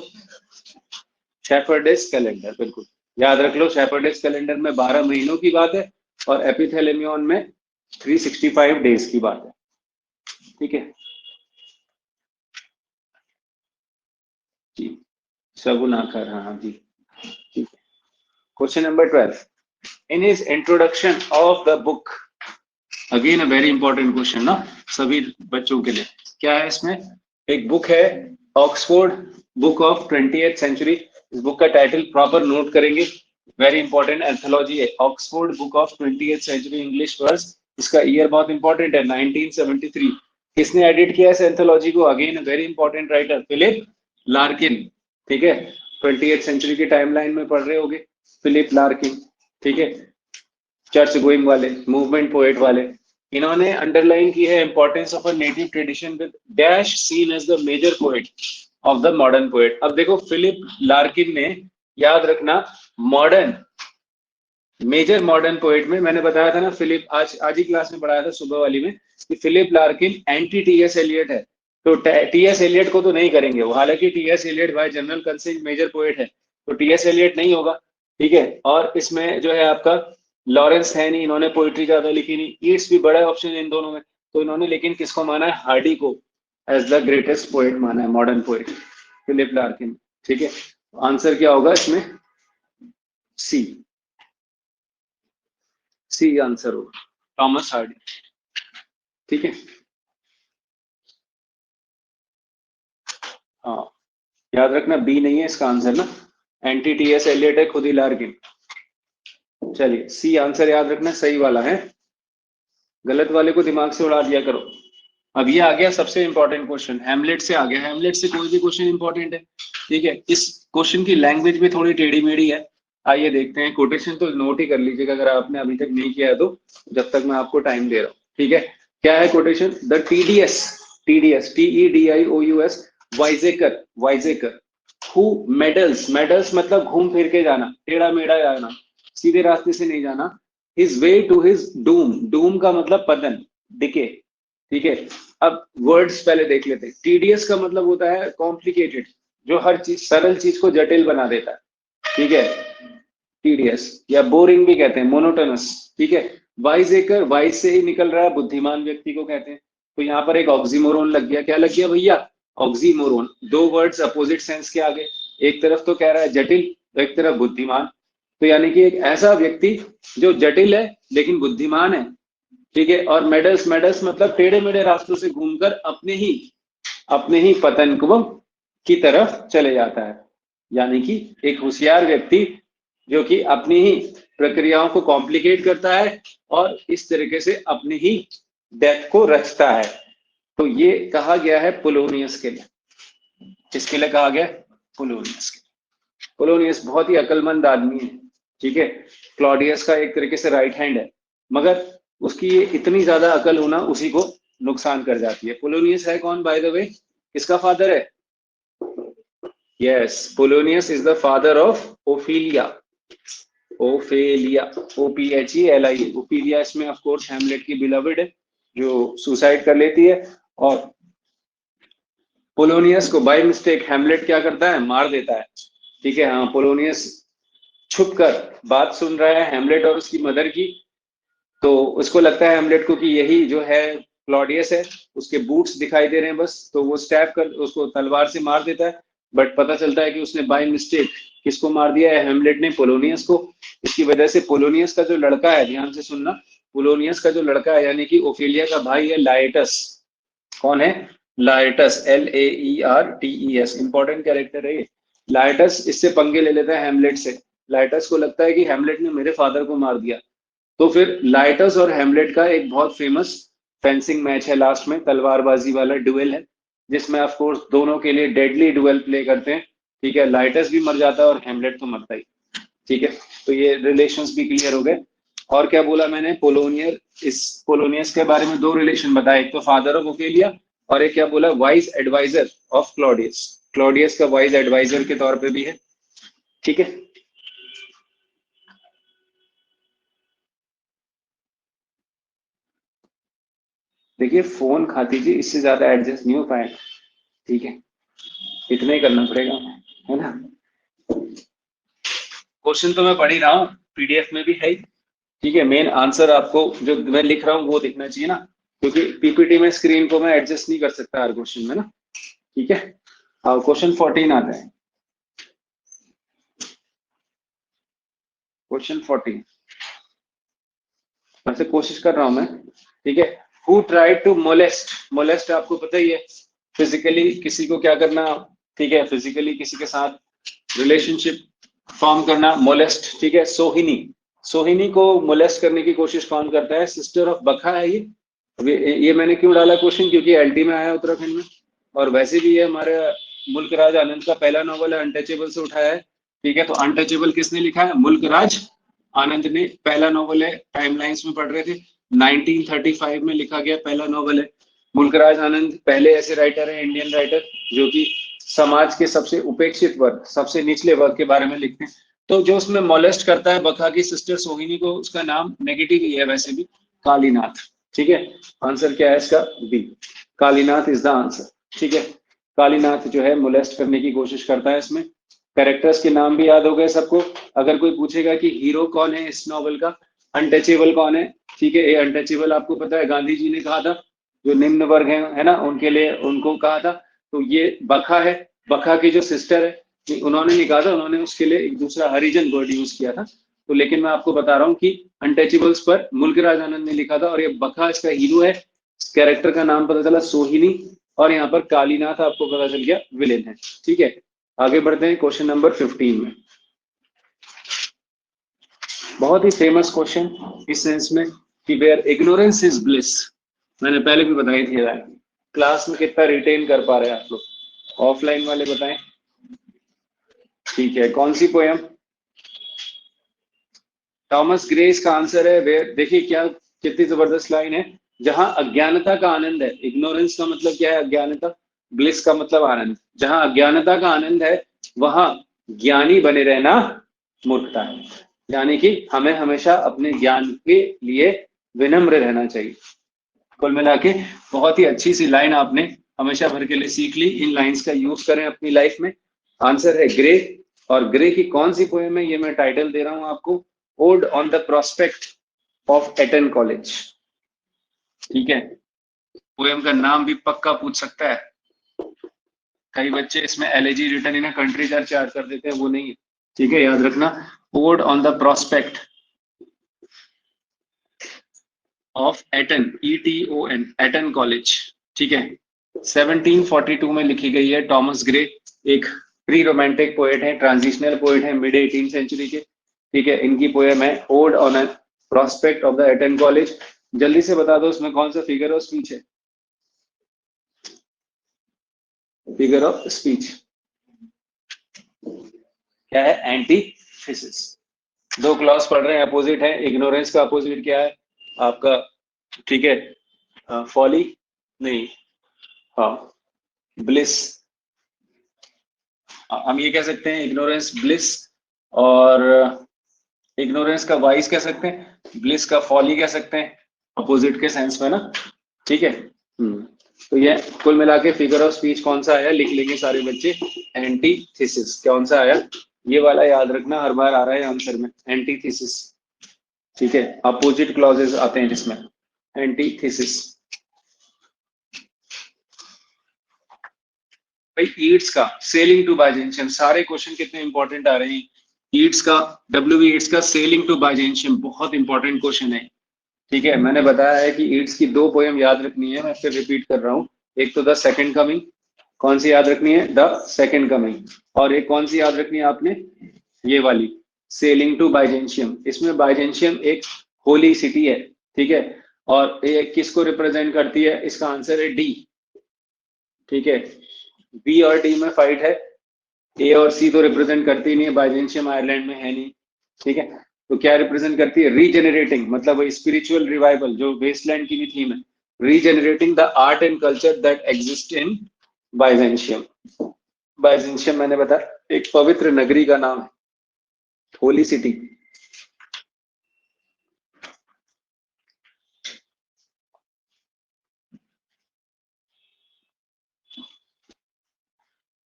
शेफर्डेस कैलेंडर, बिल्कुल याद रख लो, शेफर्डेस कैलेंडर में 12 महीनों की बात है और एपिथैलेमियन में 365 डेज की बात है, ठीक है जी। शगुनाकर, हाँ जी, ठीक है। Question number 12, in his introduction of the book, again a very important question ना सभी बच्चों के लिए, क्या है इसमें? एक बुक है Oxford book of 20th century, इस बुक का टाइटल प्रॉपर नोट करेंगे, वेरी इंपॉर्टेंट एंथोलॉजी है, Oxford book of 20th century English verse, इसका ईयर बहुत इंपॉर्टेंट है 1973। किसने एडिट किया इस एंथोलॉजी को? Again very important writer, Philip Larkin. ठीक है, 20th सेंचुरी की टाइमलाइन में पढ़ रहे होगे, फिलिप लार्किन। ठीक है, चर्च गोइंग वाले, मूवमेंट पोएट वाले, इन्होंने अंडरलाइन की है importance of a native tradition with dash seen as the major poet of the modern poet. अब देखो फिलिप लार्किन ने, याद रखना, मॉडर्न मेजर मॉडर्न पोएट में, मैंने बताया था ना फिलिप, आज ही क्लास में पढ़ाया था सुबह वाली में, कि Philip Larkin anti T S Eliot है। तो टीएस एलियट को तो नहीं करेंगे वो, हालांकि T S Eliot by general consent major poet है, तो टीएस एलियट नहीं होगा। ठीक है, और इसमें जो है आपका लॉरेंस है नहीं, इन्होंने पोइट्री ज्यादा लिखी नहीं, ईट्स भी बड़ा ऑप्शन इन दोनों में, तो इन्होंने लेकिन किसको माना है? हार्डी को एज द ग्रेटेस्ट पोएट माना है, मॉडर्न पोएट, फिलिप लार्किन। ठीक है, आंसर क्या होगा इसमें? सी, सी आंसर होगा, थॉमस हार्डी। ठीक है, हाँ याद रखना, बी नहीं है इसका आंसर ना, एंटी टीएस एलियट है खुद ही लार्किन। चलिए, सी आंसर याद रखना, सही वाला है, गलत वाले को दिमाग से उड़ा दिया करो। अब ये आ गया सबसे इंपॉर्टेंट क्वेश्चन, हैमलेट से आ गया, हैमलेट से कोई भी क्वेश्चन इंपॉर्टेंट है। ठीक है, इस क्वेश्चन की लैंग्वेज भी थोड़ी टेढ़ी मेढ़ी है, आइए देखते हैं। कोटेशन तो नोट ही कर लीजिएगा अगर आपने अभी तक नहीं किया है तो, जब तक मैं आपको टाइम दे रहा हूँ। ठीक है, क्या है quotation? The TDS, TDS TEDIOUS wiseacre, wiseacre who meddles, meddles मतलब घूम फिर के जाना, टेढ़ा मेढ़ा जाना, सीधे रास्ते से नहीं जाना, his way to his doom, doom का मतलब पतन, डिके। ठीक है, अब वर्ड्स पहले देख लेते हैं। टीडीएस का मतलब होता है कॉम्प्लिकेटेड, जो हर चीज, सरल चीज को जटिल बना देता है। ठीक है, टीडीएस, या बोरिंग भी कहते हैं, मोनोटोनस। ठीक है, वाइजेकर, वाइज से ही निकल रहा है, बुद्धिमान व्यक्ति को कहते हैं। तो यहाँ पर एक ऑक्सीमोरोन लग गया, क्या लग गया भैया? ऑक्सीमोरोन, दो वर्ड्स अपोजिट सेंस के आगे, एक तरफ तो कह रहा है जटिल, तो एक तरफ बुद्धिमान, तो यानी कि एक ऐसा व्यक्ति जो जटिल है लेकिन बुद्धिमान है। ठीक है, और मेडल्स, मेडल्स मतलब टेढ़े मेढ़े रास्तों से घूमकर अपने ही पतन की तरफ चले जाता है, यानी कि एक होशियार व्यक्ति जो कि अपनी ही प्रक्रियाओं को कॉम्प्लिकेट करता है और इस तरीके से अपनी ही डेथ को रचता है। तो ये कहा गया है पोलोनियस के लिए, किसके लिए कहा गया? पोलोनियस के लिए। पोलोनियस बहुत ही अक्लमंद आदमी है। ठीक है, क्लॉडियस का एक तरीके से राइट हैंड है, मगर उसकी ये इतनी ज्यादा अकल होना उसी को नुकसान कर जाती है। पोलोनियस है कौन बाय द वे? किसका फादर है? Yes, Polonius is the father of Ophelia, Ophelia, OPHELIA, Ophelia इसमें ऑफ कोर्स हैमलेट की बिलवड है जो सुसाइड कर लेती है, और पोलोनियस को बाय मिस्टेक हैमलेट क्या करता है? मार देता है। ठीक है, हाँ, पोलोनियस छुपकर बात सुन रहा है हैमलेट और उसकी मदर की, तो उसको लगता है हैमलेट को कि यही जो है क्लॉडियस है, उसके बूट्स दिखाई दे रहे हैं बस, तो वो स्टैब कर उसको तलवार से मार देता है। बट पता चलता है कि उसने बाय मिस्टेक किसको मार दिया है? हैमलेट ने पोलोनियस को। इसकी वजह से पोलोनियस का जो लड़का है, ध्यान से सुनना, पोलोनियस का जो लड़का है यानी कि ओफिलिया का भाई है लाएटस। कौन है? लाएटस, LAERTES, इंपॉर्टेंट कैरेक्टर है ये। लाएटस इससे पंगे ले लेता है हैमलेट से, लाएटस को लगता है कि हैमलेट ने मेरे फादर को मार दिया। तो फिर लाइटस और हैमलेट का एक बहुत फेमस फेंसिंग मैच है, लास्ट में तलवारबाजी वाला ड्यूएल है, जिसमें ऑफ कोर्स दोनों के लिए डेडली ड्यूएल प्ले करते हैं। ठीक है, लाइटस भी मर जाता है और हैमलेट तो मरता ही। ठीक है, तो ये रिलेशंस भी क्लियर हो गए। और क्या बोला मैंने? पोलोनियर, इस पोलोनियस के बारे में दो रिलेशन बताए, एक तो फादर ऑफ ओफेलिया और एक क्या बोला? Wise adviser of Claudius, Claudius का वाइज एडवाइजर के तौर पे भी है। ठीक है, देखिए फोन खाती जी, इससे ज्यादा एडजस्ट नहीं हो पाएगा। ठीक है, इतना ही करना पड़ेगा, है ना। क्वेश्चन तो मैं पढ़ ही रहा हूँ, PDF में भी है। ठीक है, मेन आंसर आपको जो मैं लिख रहा हूँ वो दिखना चाहिए ना, क्योंकि PPT में स्क्रीन को मैं एडजस्ट नहीं कर सकता हर क्वेश्चन में ना। ठीक है, क्वेश्चन 14 आता है, क्वेश्चन 14, वैसे कोशिश कर रहा हूं मैं। ठीक है, who tried to molest, molest आपको पता ही है, फिजिकली किसी को क्या करना। ठीक है, फिजिकली किसी के साथ रिलेशनशिप फॉर्म करना, मोलेस्ट, ठीक है। सोहिनी, सोहिनी को मोलेस्ट करने की कोशिश कौन करता है? सिस्टर ऑफ बखा है ये। अब ये मैंने क्यों डाला क्वेश्चन, क्योंकि एलटी में आया उत्तराखंड में, और वैसे भी ये हमारे मुल्क राज आनंद का पहला नॉवल है, अनटचेबल से उठाया है, ठीक है। तो अनटचेबल किसने लिखा है? मुल्क राज आनंद ने, पहला नॉवल है, टाइमलाइंस में पढ़ रहे थे, 1935 में लिखा गया पहला नॉवल है। मुल्क राज आनंद पहले ऐसे राइटर है, इंडियन राइटर, जो कि समाज के सबसे उपेक्षित वर्ग, सबसे निचले वर्ग के बारे में लिखते हैं। तो जो उसमें मोलेस्ट करता है बखा की सिस्टर सोहिनी को, उसका नाम नेगेटिव ही है वैसे भी, कालीनाथ, ठीक है। आंसर क्या है इसका? B, Kalinath is the answer, ठीक है। कालीनाथ जो है मोलेस्ट करने की कोशिश करता है इसमें। कैरेक्टर्स के नाम भी याद हो गए सबको। अगर कोई पूछेगा कि हीरो कौन है इस नॉवल का, अनटचेबल कौन है, ठीक है, ये अनटचेबल आपको पता है गांधी जी ने कहा था, जो निम्न वर्ग है ना, उनके लिए उनको कहा था। तो ये बखा है, बखा की जो सिस्टर है, उन्होंने नहीं कहा था, उन्होंने उसके लिए एक दूसरा हरिजन वर्ड यूज किया था। तो लेकिन मैं आपको बता रहा हूँ कि अनटचेबल्स पर मुल्क राज आनंद ने लिखा था, और ये बखा इसका हीरो है। कैरेक्टर का नाम पता चला सोहिनी, और यहाँ पर कालीनाथ आपको पता चल गया विलेन है, ठीक है। आगे बढ़ते हैं क्वेश्चन नंबर 15 में। बहुत ही फेमस क्वेश्चन इस सेंस में कि वेयर इग्नोरेंस इज ब्लिस। मैंने पहले भी बताई थी यार। क्लास में कितना रिटेन कर पा रहे हैं आप लोग? ऑफलाइन वाले बताएं, ठीक है। कौन सी पोयम? थॉमस ग्रे इसका आंसर है। वेयर, देखिए क्या, कितनी जबरदस्त लाइन है। जहां अज्ञानता का आनंद है, इग्नोरेंस का मतलब क्या है? अज्ञानता। ब्लिस का मतलब आनंद। जहां अज्ञानता का आनंद है, वहां ज्ञानी बने रहना मूर्खता है। यानी कि हमें हमेशा अपने ज्ञान के लिए विनम्र रहना चाहिए। कुल मिला के बहुत ही अच्छी सी लाइन आपने हमेशा भर के लिए सीख ली। इन लाइंस का यूज करें अपनी लाइफ में। आंसर है ग्रे। और ग्रे की कौन सी पोएम है, ये मैं टाइटल दे रहा हूं आपको, odd on the prospect of Eton college, ठीक है। पोएम का नाम भी पक्का पूछ सकता है। कई बच्चे इसमें elegy return in a country का चार्ज कर देते हैं, वो नहीं है, ठीक है, याद रखना। Odd on the prospect of Eton, ETON, Eton college, ठीक है। 1742 में लिखी गई है। टॉमस ग्रे एक प्री रोमांटिक पोएट है, ट्रांजिशनल पोएट है, मिड 18th सेंचुरी के, ठीक है। इनकी पोएम है odd on a prospect of the Eton college. जल्दी से बता दो उसमें कौन सा फिगर ऑफ स्पीच है? फिगर ऑफ स्पीच क्या है? एंटीथेसिस। दो क्लॉज पढ़ रहे हैं, अपोजिट है। इग्नोरेंस का अपोजिट क्या है आपका? ठीक है, फॉली नहीं, हाँ, ब्लिस। हम ये कह सकते हैं इग्नोरेंस ब्लिस, और इग्नोरेंस का वाइस कह सकते हैं, ब्लिस का फॉली कह सकते हैं, अपोजिट के सेंस में ना, ठीक है। तो ये कुल मिला के फिगर ऑफ स्पीच कौन सा आया, लिख लेंगे सारे बच्चे। एंटीथेसिस कौन सा आया? ये वाला याद रखना, हर बार आ रहा है आंसर में, एंटीथेसिस, ठीक है। अपोजिट क्लॉजेस आते हैं जिसमें, एंटीथेसिस। भाई ईट्स का सेलिंग टू बाइजेंशियम, सारे क्वेश्चन कितने इंपॉर्टेंट आ रहे हैं। ईट्स का, W ईट्स का सेलिंग टू बाइजेंशियम बहुत इंपॉर्टेंट क्वेश्चन है, ठीक है। मैंने बताया है कि ईट्स की दो पोएम याद रखनी है, मैं फिर रिपीट कर रहा हूँ। एक तो द सेकंड कमिंग, कौन सी याद रखनी है? The second coming. और एक कौन सी याद रखनी है आपने? ये वाली, सेलिंग टू बाइजेंशियम। इसमें बाइजेंशियम एक होली सिटी है, ठीक है। और ये किसको रिप्रेजेंट करती है? इसका आंसर है डी, ठीक है। बी और डी में फाइट है, ए और सी तो रिप्रेजेंट करती नहीं है, बाइजेंशियम आयरलैंड में है नहीं, ठीक है। तो क्या रिप्रेजेंट करती है? रीजेनरेटिंग, मतलब स्पिरिचुअल रिवाइवल, जो वेस्टलैंड की भी थीम है, regenerating the art and culture that exist in Byzantium. Byzantium मैंने बताया एक पवित्र नगरी का नाम है, होली सिटी।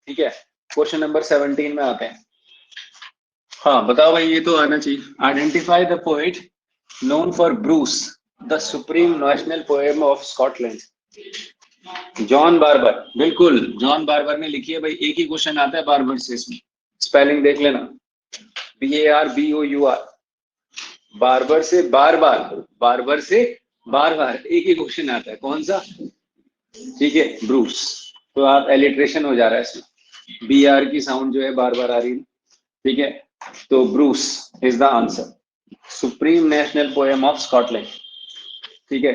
ठीक है, क्वेश्चन नंबर 17 में आते हैं। हाँ बताओ भाई, ये तो आना चाहिए। Identify the poet known for Bruce, the supreme national poem of Scotland. John barber, बिल्कुल जॉन बारबर ने लिखी है भाई। एक ही क्वेश्चन आता है बारबर से, इसमें स्पेलिंग देख लेना, BARBOUR, बारबर से बार बार, बारबर से बार बार, एक ही क्वेश्चन आता है, कौन सा? ठीक है, ब्रूस। तो आप एलिट्रेशन हो जा रहा है इसमें, BR की साउंड जो है बार बार आ रही है, ठीक है। तो Bruce is the answer, supreme national poem of Scotland. ठीक है,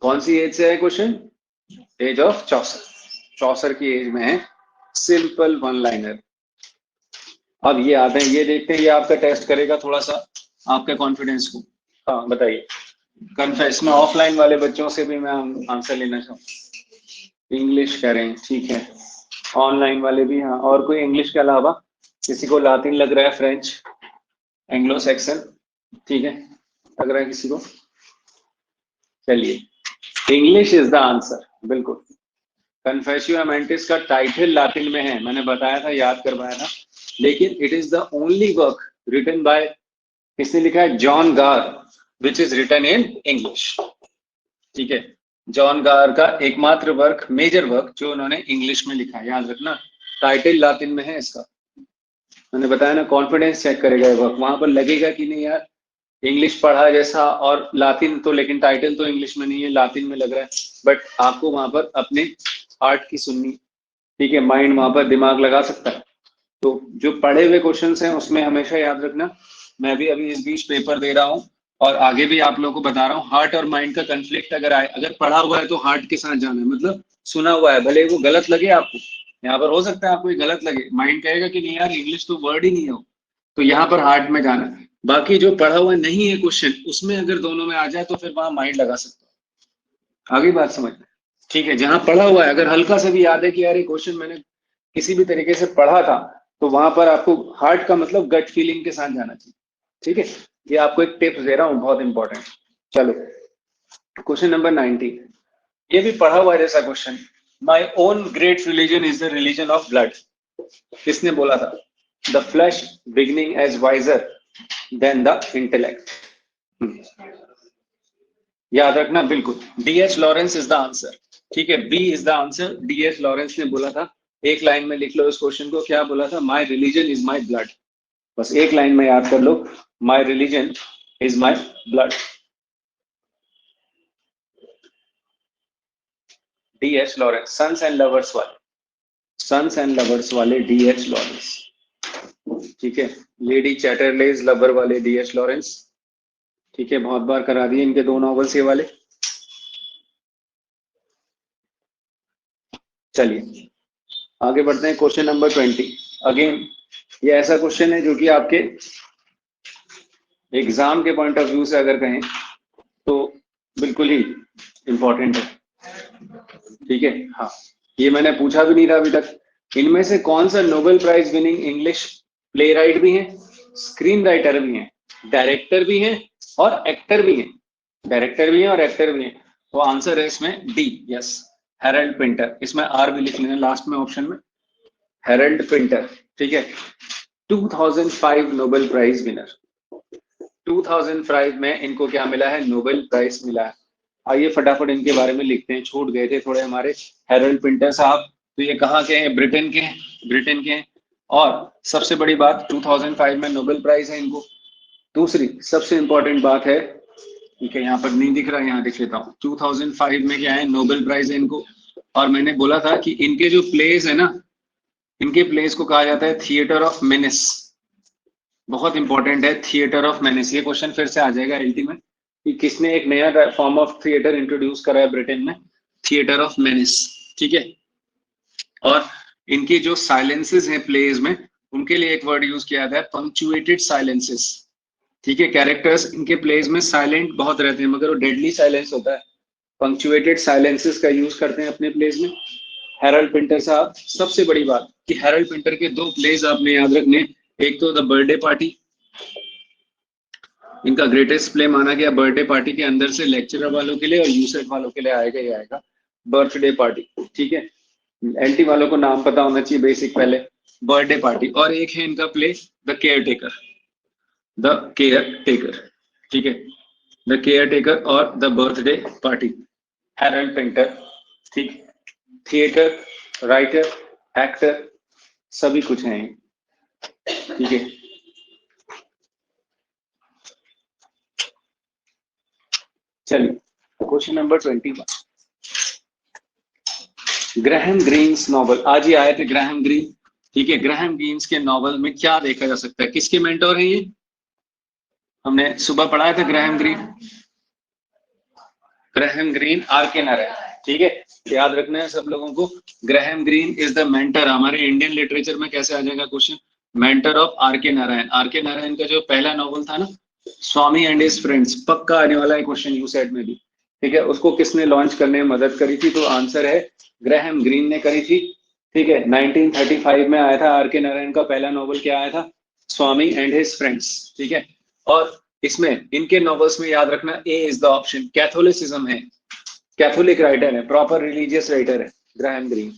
कौन सी एज से है क्वेश्चन? एज ऑफ चौसर, चौसर की एज में है, सिंपल वन लाइनर। अब ये आते हैं, ये देखते हैं, ये आपका टेस्ट करेगा थोड़ा सा आपके कॉन्फिडेंस को। हाँ बताइए, कन्फेस में ऑफलाइन वाले बच्चों से भी मैं आंसर लेना चाहूँ। इंग्लिश करें, ठीक है, ऑनलाइन वाले भी, हाँ। और कोई इंग्लिश के अलावा किसी को लातिन लग रहा है, फ्रेंच, एंग्लो सैक्सन, ठीक है, लग रहा है किसी को? चलिए, इंग्लिश इज द आंसर, बिल्कुल। कन्फेसियो अमेंटिस का टाइटल लातिन में है, मैंने बताया था, याद करवाया था, लेकिन it is the only work written by, किसने लिखा है? John Gower, which is written in English. ठीक है, जॉन गार का एकमात्र वर्क, मेजर वर्क, जो उन्होंने इंग्लिश में लिखा है, याद रखना, टाइटल लातिन में है इसका। मैंने बताया ना, कॉन्फिडेंस चेक करेगा ये वर्क, वहां पर लगेगा कि नहीं यार इंग्लिश पढ़ा जैसा, और लातिन तो, लेकिन टाइटल तो इंग्लिश में नहीं है, लातिन में लग रहा है, बट आपको वहां पर अपने आर्ट की सुननी, ठीक है, माइंड वहां पर दिमाग लगा सकता है। तो जो पढ़े हुए क्वेश्चंस हैं उसमें हमेशा याद रखना, मैं भी अभी इस बीच पेपर दे रहा हूँ और आगे भी आप लोगों को बता रहा हूँ, हार्ट और माइंड का कंफ्लिक्ट अगर आए, अगर पढ़ा हुआ है तो हार्ट के साथ जाना है, मतलब सुना हुआ है, भले वो गलत लगे आपको, यहाँ पर हो सकता है आपको ये गलत लगे, माइंड कहेगा कि नहीं यार इंग्लिश तो वर्ड ही नहीं है, तो यहाँ पर हार्ट में जाना है। बाकी जो पढ़ा हुआ नहीं है क्वेश्चन, उसमें अगर दोनों में आ जाए तो फिर वहां माइंड लगा सकता है। आगे बात समझ, ठीक है, जहां पढ़ा हुआ है, अगर हल्का से भी याद है कि यार ये क्वेश्चन मैंने किसी भी तरीके से पढ़ा था, तो वहां पर आपको हार्ट का मतलब गट फीलिंग के साथ जाना चाहिए। ठीक है, ये आपको एक टिप्स दे रहा हूँ, बहुत इंपॉर्टेंट। चलो, क्वेश्चन नंबर 19, ये भी पढ़ा हुआ है जैसा question. My own great religion is the religion of blood, किसने बोला था? The flesh beginning as wiser than the intellect, याद रखना बिल्कुल, D H Lawrence is the answer. ठीक है, B is the answer, D H Lawrence ने बोला था। एक लाइन में लिख लो इस क्वेश्चन को, क्या बोला था? My religion is my blood, बस एक लाइन में याद कर लो, my religion is my blood. DH Lawrence, sons and lovers वाले, सन्स एंड लवर्स वाले डीएच लॉरेंस, ठीक है, लेडी चैटरलेज लवर वाले डीएच लॉरेंस, ठीक है, बहुत बार करा दिए इनके दो नॉवेल्स ये वाले। चलिए आगे बढ़ते हैं, क्वेश्चन नंबर 20। अगेन ये ऐसा क्वेश्चन है जो कि आपके एग्जाम के पॉइंट ऑफ व्यू से अगर कहें तो बिल्कुल ही इंपॉर्टेंट है। ठीक है, हाँ, ये मैंने पूछा भी नहीं था अभी तक, इनमें से कौन सा Nobel prize winning English playwright भी है, स्क्रीन राइटर भी है, डायरेक्टर भी है और एक्टर भी है, डायरेक्टर भी है और एक्टर भी है? तो आंसर है इसमें डी, यस, हेरल्ड पिंटर। इसमें आर भी लिख लेना लास्ट में ऑप्शन में, हेरल्ड पिंटर। ठीक है, 2005 नोबेल प्राइज विनर, 2005 में इनको क्या मिला है? नोबेल प्राइज मिला है। आइए फटाफट इनके बारे में लिखते हैं, छूट गए थे थोड़े हमारे। हेरल्ड पिंटर साहब, तो ये कहाँ के हैं? ब्रिटेन के हैं, ब्रिटेन के हैं। और सबसे बड़ी बात, 2005 में नोबेल प्राइज है इनको। दूसरी सबसे इंपॉर्टेंट बात है, ठीक है, यहाँ पर नहीं दिख रहा, यहाँ दिख लेता हूँ, 2005 में क्या है? नोबेल प्राइज है इनको। और मैंने बोला था कि इनके जो प्लेस है ना, इनके प्लेस को कहा जाता है थिएटर ऑफ मेनिस, बहुत इंपॉर्टेंट है, थिएटर ऑफ मेनिस। ये क्वेश्चन फिर से आ जाएगा एलटी में कि किसने एक नया फॉर्म ऑफ थिएटर इंट्रोड्यूस करा है ब्रिटेन में, थिएटर ऑफ मेनिस। ठीक है, और इनकी जो साइलेंसेस हैं प्लेज में, उनके लिए एक वर्ड यूज किया जाता है, पंक्चुएटेड साइलेंसेस। ठीक है, कैरेक्टर्स इनके प्लेज में साइलेंट बहुत रहते हैं, मगर वो डेडली साइलेंस होता है, पंक्चुएटेड साइलेंसेस का यूज करते हैं अपने प्लेज में। हेरल्ड पिंटर साहब, सबसे बड़ी बात कि हेरल्ड पिंटर के दो प्लेज आपने याद रखने, एक तो द बर्थडे पार्टी, इनका ग्रेटेस्ट प्ले माना गया, बर्थडे पार्टी के अंदर से लेक्चरर वालों के लिए और यूसेट वालों के लिए आएगा ही आएगा बर्थडे पार्टी। ठीक है, एलटी वालों को नाम पता होना चाहिए बेसिक पहले, बर्थडे पार्टी। और एक है इनका play the caretaker, the caretaker, ठीक है, द केयर टेकर और the birthday party. Harold Pinter, ठीक, थिएटर, राइटर, एक्टर, सभी कुछ हैं। ठीक है, चलिए question number 21, Graham Greene's novel, आज ही आए थे ग्रैहम ग्रीन, ठीक है, ग्राहम ग्रीन्स के नॉवल में क्या देखा जा सकता है? किसके मेंटोर हैं ये? हमने सुबह पढ़ाया था Graham Greene, Graham Greene R K Narayan, ठीक है, याद रखना है सब लोगों को। Graham green is the mentor, हमारे इंडियन लिटरेचर में कैसे आ जाएगा question, mentor of are K Narayan. Are K Narayan का जो पहला नॉवल था ना, स्वामी एंड हिज फ्रेंड्स, पक्का आने वाला है क्वेश्चन यू सेट में भी, ठीक है, उसको किसने लॉन्च करने में मदद करी थी? तो आंसर है ग्राहम ग्रीन ने करी थी, ठीक है। 1935 में आया था आर के नारायण का पहला नॉवल, क्या आया था? स्वामी एंड हिज फ्रेंड्स, ठीक है। और इसमें इनके नॉवेल्स में याद रखना ए इज द ऑप्शन, कैथोलिसिज्म है, कैथोलिक राइटर है, प्रॉपर रिलीजियस राइटर है ग्राहम ग्रीन।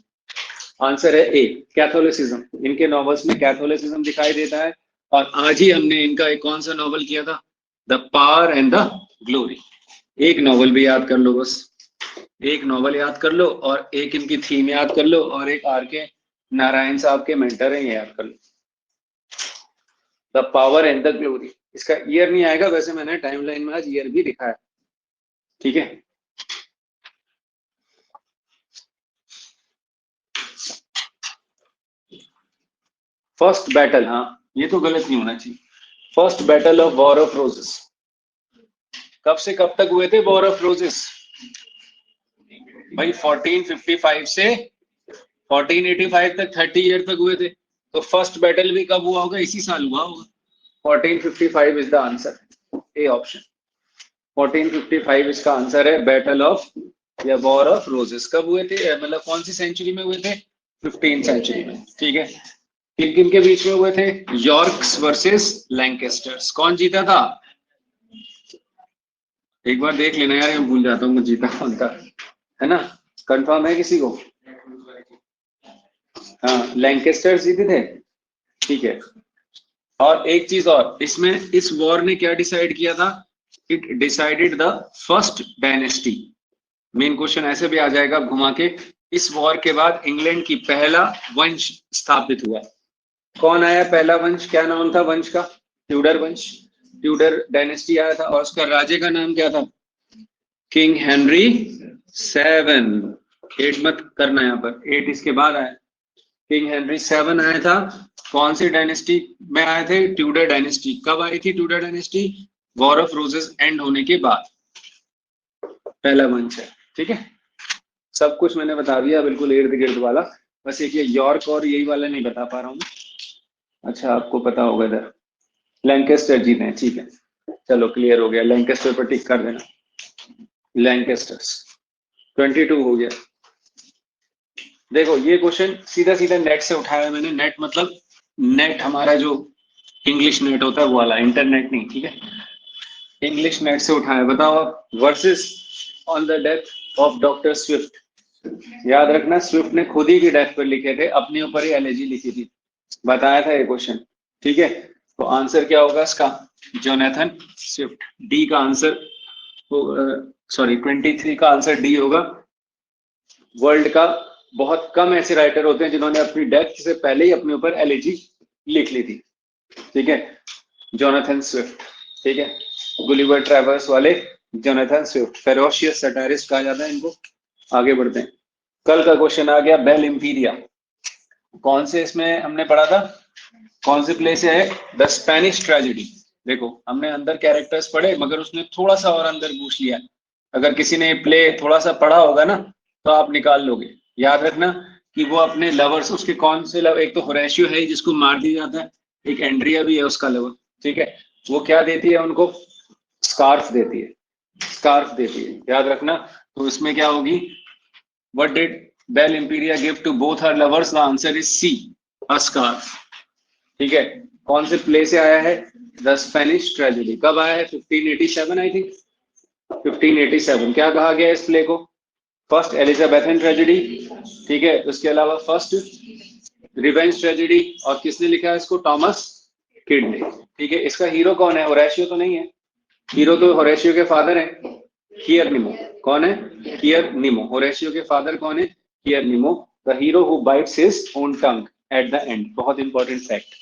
आंसर है ए, कैथोलिसिज्म, इनके नॉवेल्स में कैथोलिसिज्म दिखाई देता है। और आज ही हमने इनका एक कौन सा नॉवल किया था, the power and the glory. एक नॉवल भी याद कर लो, बस एक नॉवल याद कर लो और एक इनकी थीम याद कर लो और एक आर के नारायण साहब के मेंटर है, ये याद कर लो, the power and the glory. इसका ईयर नहीं आएगा, वैसे मैंने टाइमलाइन में आज ईयर भी दिखाया, ठीक है। फर्स्ट बैटल, हाँ ये तो गलत नहीं होना चाहिए, first battle of war of roses कब से कब तक हुए थे? वॉर ऑफ रोजेस भाई 1455 से 1485 तक, 30 ईयर तक हुए थे। तो फर्स्ट बैटल भी कब हुआ होगा? इसी साल हुआ होगा। 1455 is the answer, A option 1455 इसका आंसर है। बैटल ऑफ या वॉर ऑफ रोजेस कब हुए थे, मतलब कौन सी सेंचुरी में हुए थे? 15th सेंचुरी में, ठीक है। किन किन के बीच में हुए थे? यॉर्क्स वर्सेस लैंकेस्टर्स। कौन जीता था? एक बार देख लेना यार, मैं भूल जाता हूँ जीता कौन था, है ना? कंफर्म है किसी को? हाँ, लैंकेस्टर्स जीते थे, ठीक है। और एक चीज और, इसमें इस वॉर ने क्या डिसाइड किया था? It decided the first dynasty. Main question ऐसे भी आ जाएगा घुमा के, इस वॉर के बाद इंग्लैंड की पहला वंश स्थापित हुआ। कौन आया पहला वंश? क्या नाम था वंश का? ट्यूडर वंश, ट्यूडर डायनेस्टी आया था और उसका राजे का नाम क्या था? King Henry 7। 8 मत करना यहाँ पर, 8 इसके बाद आया। किंग हेनरी 7 आया था। कौन सी डायनेस्टी में आए थे? Tudor dynasty. कब आई थी Tudor dynasty? War of roses and होने के बाद पहला वंश है, ठीक है। सब कुछ मैंने बता दिया बिल्कुल इर्द गिर्द वाला, बस एक ये यॉर्क और यही वाला नहीं बता पा रहा हूँ। अच्छा आपको पता होगा इधर लैंकेस्टर जीते हैं, ठीक है, चलो क्लियर हो गया। लैंकेस्टर पर टिक कर देना, लैंकेस्टर्स 22 हो गया। देखो ये क्वेश्चन सीधा सीधा नेट से उठाया है मैंने, नेट मतलब नेट हमारा जो इंग्लिश नेट होता है वो वाला, इंटरनेट नहीं, ठीक है। इंग्लिश नेट से उठाया। बताओ आप, versus on the death of doctor Swift. याद रखना स्विफ्ट ने खुद ही की डेथ पर लिखे थे, अपने ऊपर ही एलर्जी लिखी थी, बताया था ये क्वेश्चन, ठीक है। तो आंसर क्या होगा इसका? Jonathan Swift. डी का आंसर, सॉरी 23 का आंसर डी होगा। वर्ल्ड का बहुत कम ऐसे राइटर होते हैं जिन्होंने अपनी डेथ से पहले ही अपने ऊपर एलर्जी लिख ली थी, ठीक है। जोनाथन स्विफ्ट, ठीक है। गुलिवर ट्रैवर्स वाले जोनाथन स्विफ्ट, फेरोशियस सटारिस्ट कहा जाता है इनको। आगे बढ़ते हैं। कल का क्वेश्चन आ गया बेल इंपीरिया, कौन से इसमें हमने पढ़ा था, कौन से प्ले से है? The Spanish tragedy. देखो हमने अंदर कैरेक्टर्स पढ़े मगर उसने थोड़ा सा और अंदर पूछ लिया। अगर किसी ने प्ले थोड़ा सा पढ़ा होगा ना तो आप निकाल लोगे। याद रखना कि वो अपने लवर्स, उसके कौन से लव, एक तो होरेशियो है जिसको मार दिया जाता है, एक एंड्रिया भी है उसका लवर, ठीक है। वो क्या देती है उनको? स्कार्फ देती है, स्कार्फ देती है, याद रखना। तो इसमें क्या होगी? What did Bel Imperia give to both her lovers? The answer is C, a scarf, ठीक है। कौन से प्ले से आया है? The Spanish tragedy. कब आया है? 1587 आई थिंक, 1587। क्या कहा गया इस प्ले को? फर्स्ट एलिजाबेथन ट्रेजेडी, ठीक है। उसके अलावा फर्स्ट रिवेंज ट्रेजेडी, और किसने लिखा है इसको? टॉमस किड ने, ठीक है। इसका हीरो कौन है? होरेशियो तो नहीं है, हीरो तो होरेशियो के फादर है, कियर निमो। कौन है? कियर निमो। होरेशियो के फादर कौन है? Hieronimo. The hero who bites his own tongue at the end, बहुत इंपॉर्टेंट फैक्ट,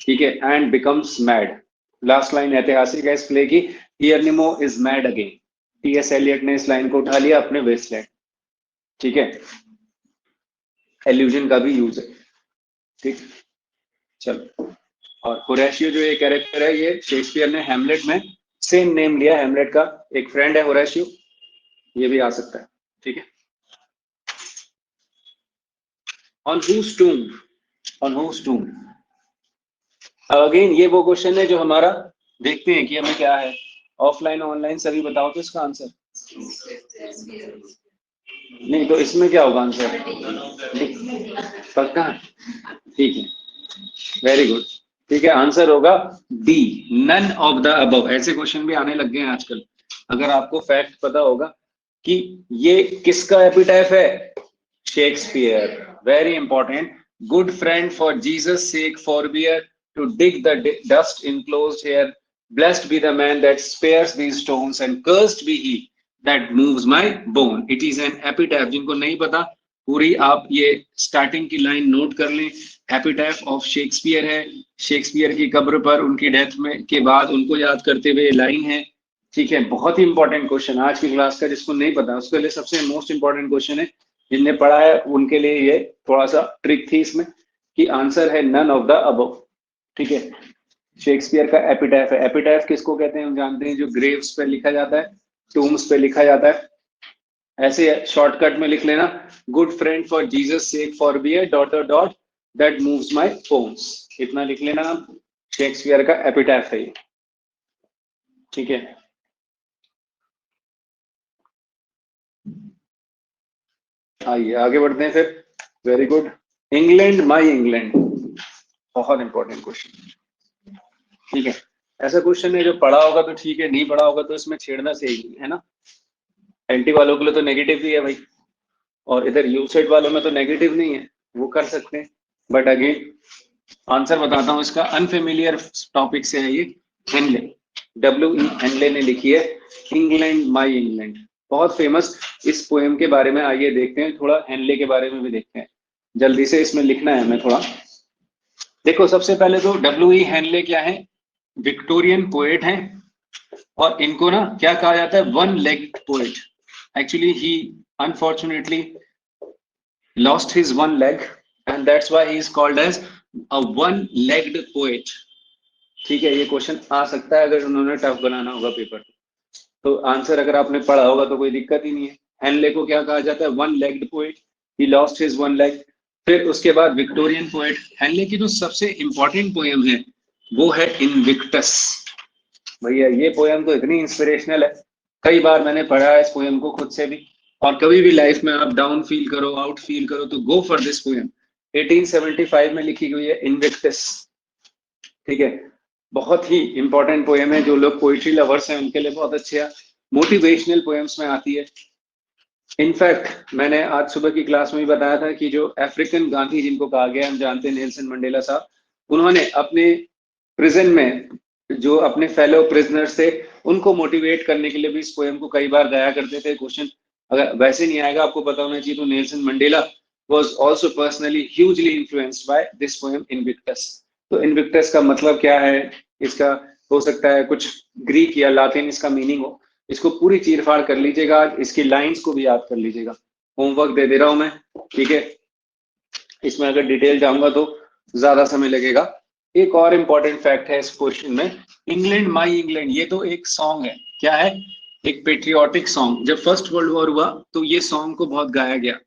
ठीक है। And becomes mad. Last line ऐतिहासिक है इस प्ले की, Hieronimo is mad again. T S Eliot ने इस लाइन को उठा लिया अपने वेस्टलैंड, ठीक है। एल्यूजन का भी यूज है, ठीक। चलो, और होरेशियो जो ये कैरेक्टर है, ये शेक्सपियर ने हैमलेट में सेम नेम लिया, हैमलेट का एक फ्रेंड है होरेशियो, ये भी आ सकता है, ठीक है। On whose tomb, on whose tomb, again ये वो क्वेश्चन है जो हमारा देखते हैं कि हमें क्या है, ऑफलाइन ऑनलाइन सभी बताओ तो इसका आंसर। नहीं तो इसमें क्या होगा आंसर, पक्का, ठीक है, वेरी गुड, ठीक है, आंसर होगा D, none of the above. ऐसे क्वेश्चन भी आने लग गए हैं आजकल, अगर आपको फैक्ट पता होगा कि ये किसका एपिटैफ है, Shakespeare, very important, good friend for Jesus sake forbear to dig the dust enclosed here, blessed be the man that spares these stones and cursed be he that moves my bone. It is an epitaph. जिनको नहीं पता पूरी आप ये starting की line note कर लें, एपिटैफ of Shakespeare है, शेक्सपियर की कब्र पर उनकी डेथ में के बाद उनको याद करते हुए लाइन है, ठीक है। बहुत ही इंपॉर्टेंट क्वेश्चन आज की क्लास का, जिसको नहीं पता उसके लिए सबसे मोस्ट इंपॉर्टेंट क्वेश्चन है, जिनने पढ़ा है उनके लिए ये थोड़ा सा ट्रिक थी इसमें, कि आंसर है नन ऑफ द अबव, ठीक है। शेक्सपियर का एपिटैफ है, एपिटैफ किसको कहते हैं हम जानते हैं, जो ग्रेव्स पे लिखा जाता है, टूम्स पे लिखा जाता है, ऐसे शॉर्टकट में लिख लेना, good friend for Jesus sake forbear dot dot that moves my bones, इतना लिख लेना आप, शेक्सपियर का एपिटैफ है ये, ठीक है। आइए आगे बढ़ते हैं फिर, very good, England my England, बहुत इंपॉर्टेंट क्वेश्चन, ठीक है। ऐसा क्वेश्चन है जो पढ़ा होगा तो ठीक है, नहीं पढ़ा होगा तो इसमें छेड़ना सही है ना, एंटी वालों के लिए तो नेगेटिव ही है भाई, और इधर यू सेट वालों में तो नेगेटिव नहीं है, वो कर सकते हैं, बट अगेन आंसर बताता हूं इसका, अनफेमिलियर टॉपिक से है ये, हेनले, W.E. हेनले ने लिखी है इंग्लैंड माय इंग्लैंड, बहुत फेमस इस पोएम के बारे में आइए देखते हैं, थोड़ा हेनले के बारे में भी देखते हैं, जल्दी से इसमें लिखना है हमें थोड़ा। देखो सबसे पहले तो W.E. हेनले क्या है, विक्टोरियन पोएट हैं, और इनको ना क्या कहा जाता है, one legged poet, actually he unfortunately lost his one leg and that's why he is called as a one legged poet, ठीक है। ये क्वेश्चन आ सकता है अगर उन्होंने टफ बनाना होगा पेपर, तो आंसर अगर आपने पढ़ा होगा तो कोई दिक्कत ही नहीं है। हेनले को क्या कहा जाता है, one legged poet, he lost his one leg. फिर उसके बाद विक्टोरियन पोएट, हेनले की जो सबसे इंपॉर्टेंट पोएम है वो है इनविक्टस, भैया ये पोएम तो इतनी इंस्पिरेशनल है, कई बार मैंने पढ़ा है इस पोएम को खुद से भी, और कभी भी लाइफ में आप डाउन फील करो, आउट फील करो, तो गो फॉर दिस पोएम, 1875 में लिखी गई है इनविक्टस, ठीक है। बहुत ही इंपॉर्टेंट पोएम है, जो लोग पोइट्री लवर्स हैं उनके लिए बहुत अच्छे है, मोटिवेशनल पोएम्स में आती है। इनफैक्ट मैंने आज सुबह की क्लास में भी बताया था कि जो अफ्रीकन गांधी जिनको कहा गया, हम जानते हैं नेल्सन मंडेला साहब, उन्होंने अपने प्रिजन में जो अपने फेलो प्रिजनर्स थे उनको मोटिवेट करने के लिए भी इस पोएम को कई बार गाया करते थे। क्वेश्चन अगर वैसे नहीं आएगा, आपको पता होना चाहिए, तो Nelson Mandela was also personally hugely influenced by this poem Invictus। तो इनविक्टस का मतलब क्या है, इसका हो सकता है कुछ ग्रीक या लातिन इसका मीनिंग हो, इसको पूरी चीरफाड़ कर लीजिएगा, इसकी लाइंस को भी याद कर लीजिएगा, होमवर्क दे दे रहा हूं मैं, ठीक है। इसमें अगर डिटेल जाऊंगा तो ज्यादा समय लगेगा। एक और इंपॉर्टेंट फैक्ट है इस क्वेश्चन में, इंग्लैंड माय इंग्लैंड, ये तो एक सॉन्ग है, क्या है, एक पेट्रियोटिक सॉन्ग। जब फर्स्ट वर्ल्ड वॉर हुआ तो ये सॉन्ग को बहुत गाया गया,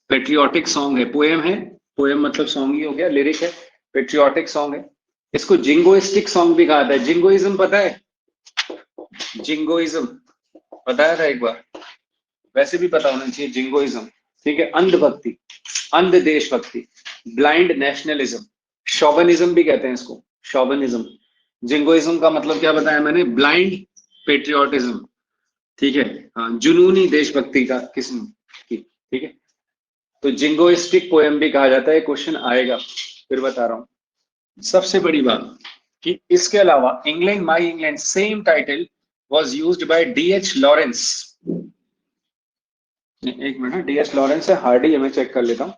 पेट्रियोटिक सॉन्ग है, पोएम है, पोएम मतलब सॉन्ग ही हो गया, लिरिक है, पेट्रियोटिक सॉन्ग है। इसको जिंगोइस्टिक सॉन्ग भी कहा था। जिंगोइज्म पता है, जिंगोइज्म बताया था एक बार, वैसे भी पता होना चाहिए जिंगोइज्म, ठीक है। अंधभक्ति, अंध देशभक्ति, ब्लाइंड नेशनलिज्म, शोविनिज्म भी कहते हैं इसको, शोविनिज्म। जिंगोइज्म का मतलब क्या बताया मैंने, ब्लाइंड पेट्रियोटिज्म, ठीक है, हाँ, जुनूनी देशभक्ति का किस्म की, ठीक है। तो जिंगोइस्टिक पोएम भी कहा जाता है, क्वेश्चन आएगा, फिर बता रहा हूं। सबसे बड़ी बात कि इसके अलावा England my England same title was used by D.H. Lawrence, एक मिनट, D.H. लॉरेंस है, हार्डी है, मैं चेक कर लेता हूँ,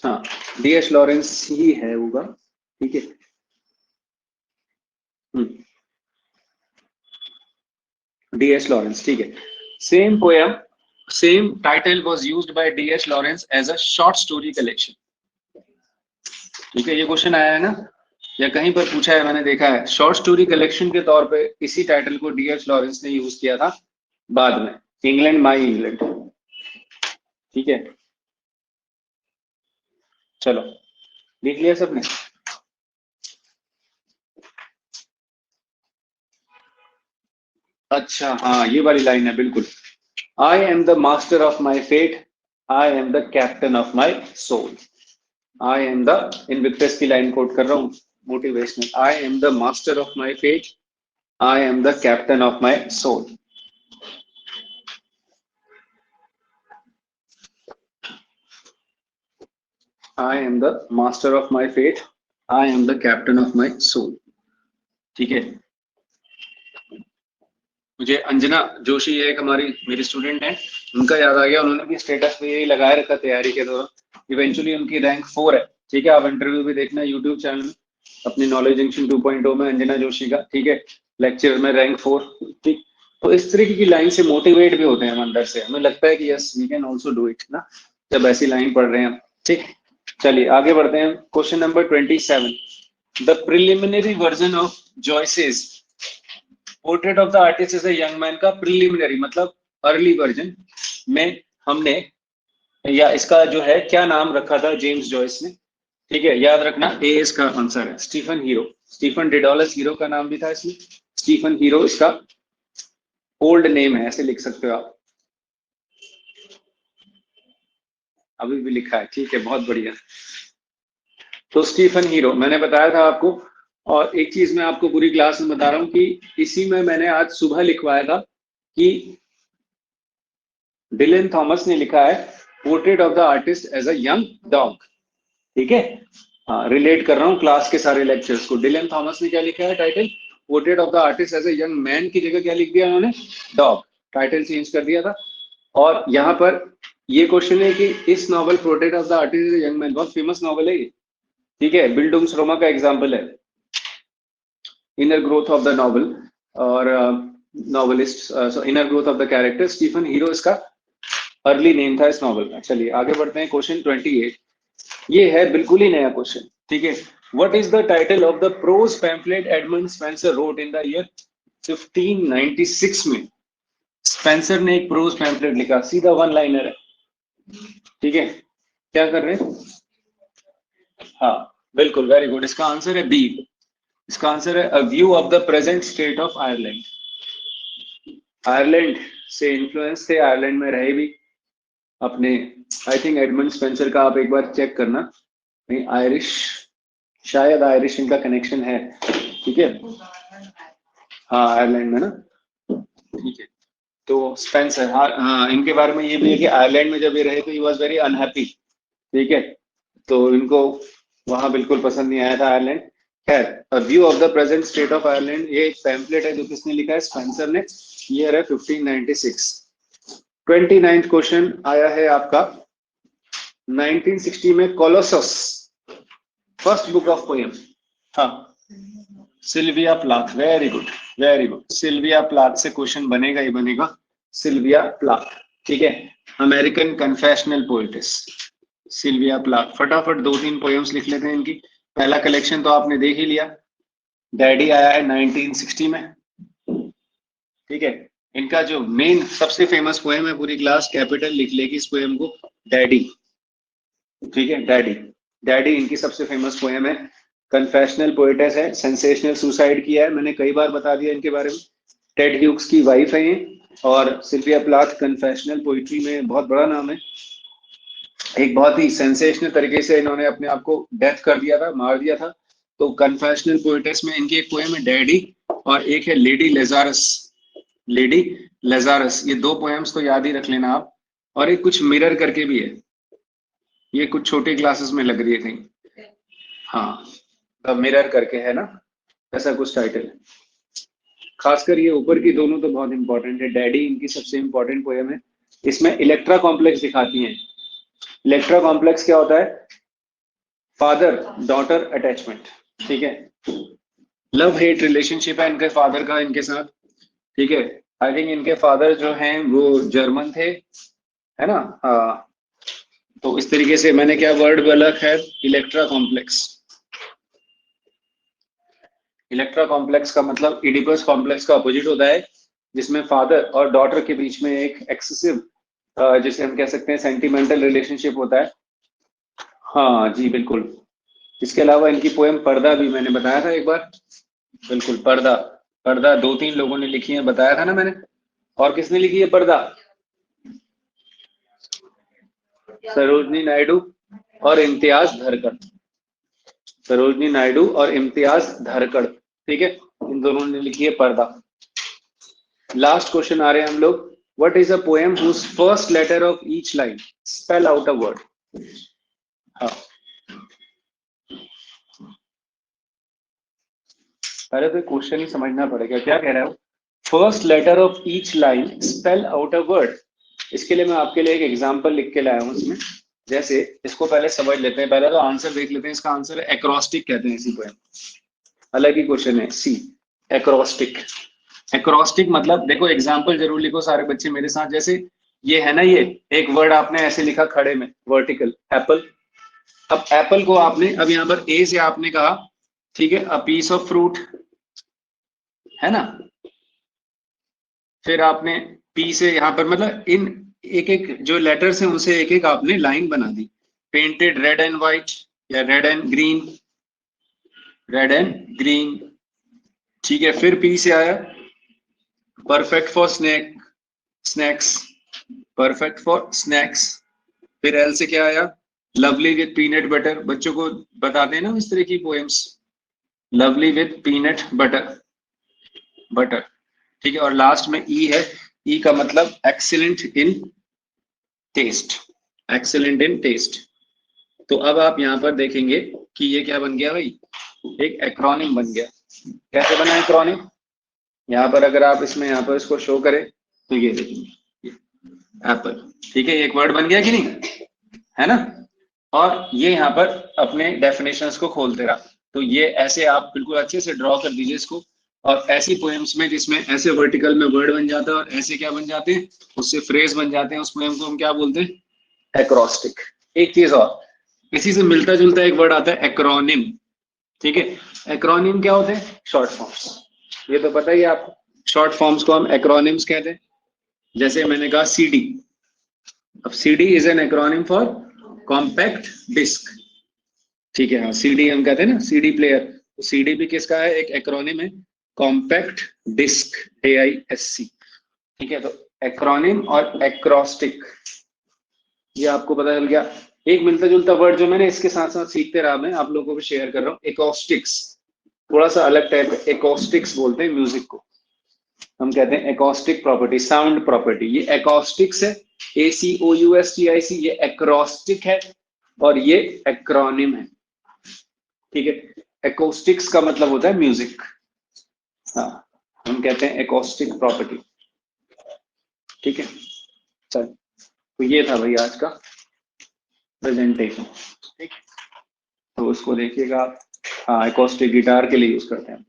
हाँ D.H. लॉरेंस ही है होगा, ठीक है। D.H. लॉरेंस, ठीक है। Same poem, same title was used by D.H. Lawrence as a short story collection, ठीक है। ये क्वेश्चन आया है ना, या कहीं पर पूछा है, मैंने देखा है, शॉर्ट स्टोरी कलेक्शन के तौर पे इसी टाइटल को डीएच लॉरेंस ने यूज किया था बाद में, इंग्लैंड माई इंग्लैंड। ठीक है, चलो लिख लिया सबने? अच्छा हाँ, ये वाली लाइन है बिल्कुल, I am the master of my fate, I am the captain of my soul. I am the, Invictus की लाइन कोट कर रहा हूँ, motivational, I am the master of my fate, I am the captain of my soul. I am the master of my fate, I am the captain of my soul. ठीक है, मुझे अंजना जोशी एक हमारी मेरी student है, उनका याद आ गया, उन्होंने भी स्टेटस पे यही लगाए रखा तैयारी के दौरान। इवेंचुअली उनकी रैंक 4 है। ठीक है, आप इंटरव्यू भी देखना यूट्यूब चैनल में, अपनी नॉलेज जंक्शन 2.0 में अंजना जोशी का। ठीक है, लेक्चर में रैंक 4। ठीक, तो इस तरीके की लाइन से मोटिवेट भी होते हैं हम अंदर से, हमें लगता है कि yes we can also do it ना, जब ऐसी लाइन पढ़ रहे हैं हम। ठीक, चलिए आगे बढ़ते हैं। Question number 27, the preliminary version of Joyce's portrait of the artist as a young man का प्रिलिमिनरी मतलब अर्ली वर्जन में हमने, या इसका जो है क्या नाम रखा था जेम्स जॉयस ने। ठीक है, याद रखना, ए इसका आंसर है, स्टीफन हीरो। स्टीफन डिडोलस हीरो का नाम भी था इसमें, स्टीफन हीरो इसका ओल्ड नेम है, ऐसे लिख सकते हो आप, अभी भी लिखा है। ठीक है, बहुत बढ़िया। तो स्टीफन हीरो मैंने बताया था आपको, और एक चीज मैं आपको पूरी क्लास में बता रहा हूं कि इसी में मैंने आज सुबह लिखवाया था कि डिलन थॉमस ने लिखा है portrait of the artist as a young dog. ठीक है, हाँ, रिलेट कर रहा हूँ क्लास के सारे लेक्चर्स को। डिलन थॉमस ने क्या लिखा है title, portrait of the artist as a young man की जगह क्या लिख दिया उन्होंने, डॉग, टाइटल चेंज कर दिया था। और यहाँ पर ये क्वेश्चन है कि इस novel portrait of the artist as a young man बहुत फेमस नॉवल है ये। ठीक है, बिल्डुंग्स रोमा का एग्जाम्पल है, inner growth of the novel और novelist, inner growth of the character, Stephen Hero इसका अर्ली नेम था इस नॉवल का। चलिए आगे बढ़ते हैं, क्वेश्चन 28, ये है बिल्कुल ही नया क्वेश्चन। ठीक है, what is the title of the prose pamphlet Edmund Spenser wrote in the year 1596 में? स्पेंसर ने एक प्रोज पैम्फलेट लिखा, सीधा वन लाइनर है। ठीक है, क्या कर रहे हैं? हाँ बिल्कुल, वेरी गुड, इसका आंसर है बी। इसका आंसर है a view of the present state of Ireland. Ireland से इन्फ्लुएंस थे, आयरलैंड में रहे भी अपने, आई थिंक एडमंड स्पेंसर का आप एक बार चेक करना, नहीं आयरिश, शायद आयरिश इनका कनेक्शन है। ठीक है, हाँ आयरलैंड में ना। ठीक है, तो स्पेंसर, हाँ हाँ, इनके बारे में ये भी है कि आयरलैंड में जब ये रहे तो ही वॉज वेरी अनहैप्पी। ठीक है, तो इनको वहां बिल्कुल पसंद नहीं आया था आयरलैंड। खैर, a view of the present state of Ireland, ये एक पैम्फलेट है जो किसने लिखा है, स्पेंसर ने, ईयर है 1596। 29th क्वेश्चन आया है आपका, 1960 में Colossus first book of poem, हाँ Sylvia Plath, very good very good, Sylvia Plath से क्वेश्चन बनेगा ही बनेगा, सिल्विया प्लाथ। ठीक है, American confessional poetess Sylvia Plath. फटाफट 2-3 पोएम्स लिख लेते हैं इनकी। पहला कलेक्शन तो आपने देख ही लिया, डैडी आया है 1960 में। ठीक है, इनका जो मेन सबसे फेमस पोएम है पूरी क्लास कैपिटल लिख लेगी इस पोएम को, डैडी। ठीक है, डैडी, डैडी इनकी सबसे फेमस पोएम है। कन्फेशनल पोएटेस है, सेंसेशनल सुसाइड किया है, मैंने कई बार बता दिया इनके बारे में। टेड ह्यूक्स की वाइफ है ये, और सिल्विया प्लाथ कन्फेशनल पोइट्री में बहुत बड़ा नाम है। एक बहुत ही सेंसेशनल तरीके से इन्होंने अपने आप को डेथ कर दिया था, मार दिया था। तो कन्फेशनल पोएटेस में इनकी एक पोएम है डैडी, और एक है लेडी लेजारस, लेडी लेजारस। ये 2 पोएम्स तो याद ही रख लेना आप। और एक कुछ मिरर करके भी है, ये कुछ छोटी क्लासेस में लग रही है कहीं, हाँ द मिरर करके है ना, ऐसा कुछ टाइटल है। खासकर ये ऊपर की दोनों तो बहुत इंपॉर्टेंट है, डैडी इनकी सबसे इंपॉर्टेंट पोएम है। इसमें इलेक्ट्रा कॉम्प्लेक्स दिखाती हैं। इलेक्ट्रा कॉम्प्लेक्स क्या होता है, फादर डॉटर अटैचमेंट। ठीक है, लव हेट रिलेशनशिप है इनके फादर का इनके साथ। ठीक है, आई थिंक इनके फादर जो हैं वो जर्मन थे, है ना, हाँ। तो इस तरीके से मैंने क्या वर्ड बोला, खैर इलेक्ट्रा कॉम्प्लेक्स। इलेक्ट्रा कॉम्प्लेक्स का मतलब इडिपस कॉम्प्लेक्स का अपोजिट होता है, जिसमें फादर और डॉटर के बीच में एक एक्सेसिव, जिसे हम कह सकते हैं सेंटिमेंटल रिलेशनशिप होता है। हाँ जी बिल्कुल। इसके अलावा इनकी पोएम पर्दा भी मैंने बताया था एक बार, बिल्कुल पर्दा। पर्दा 2-3 लोगों ने लिखी है, बताया था ना मैंने। और किसने लिखी है पर्दा? सरोजनी नायडू और इम्तियाज धरकड़। सरोजनी नायडू और इम्तियाज धरकड़, ठीक है, इन दोनों ने लिखी है पर्दा। लास्ट क्वेश्चन आ रहे हैं हम लोग। What is a poem whose first letter of each line spell out a word? हाँ, पहले तो क्वेश्चन ही समझना पड़ेगा, क्या कह रहा है? First letter of each line spell out a word. इसके लिए मैं आपके लिए एक एग्जांपल लिख के लाया हूं इसमें। जैसे इसको पहले समझ लेते हैं, पहले तो आंसर देख लेते हैं। इसका आंसर है एक्रोस्टिक कहते हैं इसी पोएम। अलग ही क्वेश्चन है, सी एक्रोस्टिक। एक्रोस्टिक मतलब देखो, एग्जांपल जरूर लिखो सारे बच्चे मेरे साथ। जैसे ये है ना, ये एक वर्ड आपने ऐसे लिखा खड़े में, वर्टिकल, एप्पल। अब एप्पल को आपने, अब यहाँ पर ए से आपने कहा, ठीक है, अ पीस ऑफ फ्रूट, है ना। फिर आपने पी से यहाँ पर मतलब इन एक एक जो लेटर्स हैं उनसे एक एक आपने लाइन बना दी। पेंटेड रेड एंड व्हाइट, या red and green, red and green, ठीक है। फिर पी से आया perfect for snack, snacks, perfect for snacks. फिर एल से क्या आया? Lovely with peanut butter. बच्चों को बताते हैं ना इस तरह की poems, lovely with peanut butter, butter, ठीक है। और लास्ट में ई है, ई का मतलब excellent in taste, excellent in taste. तो अब आप यहाँ पर देखेंगे कि ये क्या बन गया भाई, एक एक्रोनिम बन गया। कैसे बना एक्रोनिम? यहाँ पर अगर आप इसमें यहाँ पर इसको शो करें तो ये देखिए एप्पल, ठीक है, एक वर्ड बन गया कि नहीं, है ना। और ये यहाँ पर अपने डेफिनेशंस को खोलते रहा। तो ये ऐसे आप बिल्कुल अच्छे से ड्रॉ कर दीजिए इसको। और ऐसी पोएम्स में जिसमें ऐसे वर्टिकल में वर्ड बन जाता है और ऐसे क्या बन जाते हैं, उससे फ्रेज बन जाते हैं, उस पोएम को हम क्या बोलते हैं? एक्रोस्टिक। एक चीज और, इसी से मिलता जुलता एक वर्ड आता है एक्रोनिम, ठीक है। एक्रोनिम क्या होते हैं? Short forms. ये तो पता ही है आपको, शॉर्ट फॉर्म्स को हम एक्रोनिम्स कहते हैं। जैसे मैंने कहा सीडी, अब CD is an acronym for compact disc, ठीक है। हाँ, सीडी हम कहते हैं ना, सीडी प्लेयर, तो सीडी भी किसका है? एक एक्रोनिम है, कॉम्पैक्ट डिस्क, AISC, ठीक है। तो एक्रोनिम और एक्रोस्टिक, ये आपको पता चल गया। एक मिलता जुलता वर्ड जो मैंने इसके साथ साथ सीखते रहा, मैं आप लोगों को शेयर कर रहा हूँ, एकॉस्टिक्स। थोड़ा सा अलग टाइप है, एकॉस्टिक्स बोलते हैं म्यूजिक को, हम कहते हैं एकॉस्टिक प्रॉपर्टी, साउंड प्रॉपर्टी। ये एकॉस्टिक्स है, ACOUSTIC, ये एक्रोस्टिक है और ये एक्रोनिम है, ठीक है। एकॉस्टिक्स का मतलब होता है म्यूजिक, हाँ, हम कहते हैं एकॉस्टिक प्रॉपर्टी, ठीक है। चल, तो ये था भाई आज का प्रेजेंटेशन, ठीक। तो उसको देखिएगा आप। हाँ, एकॉस्टिक गिटार के लिए यूज करते हैं।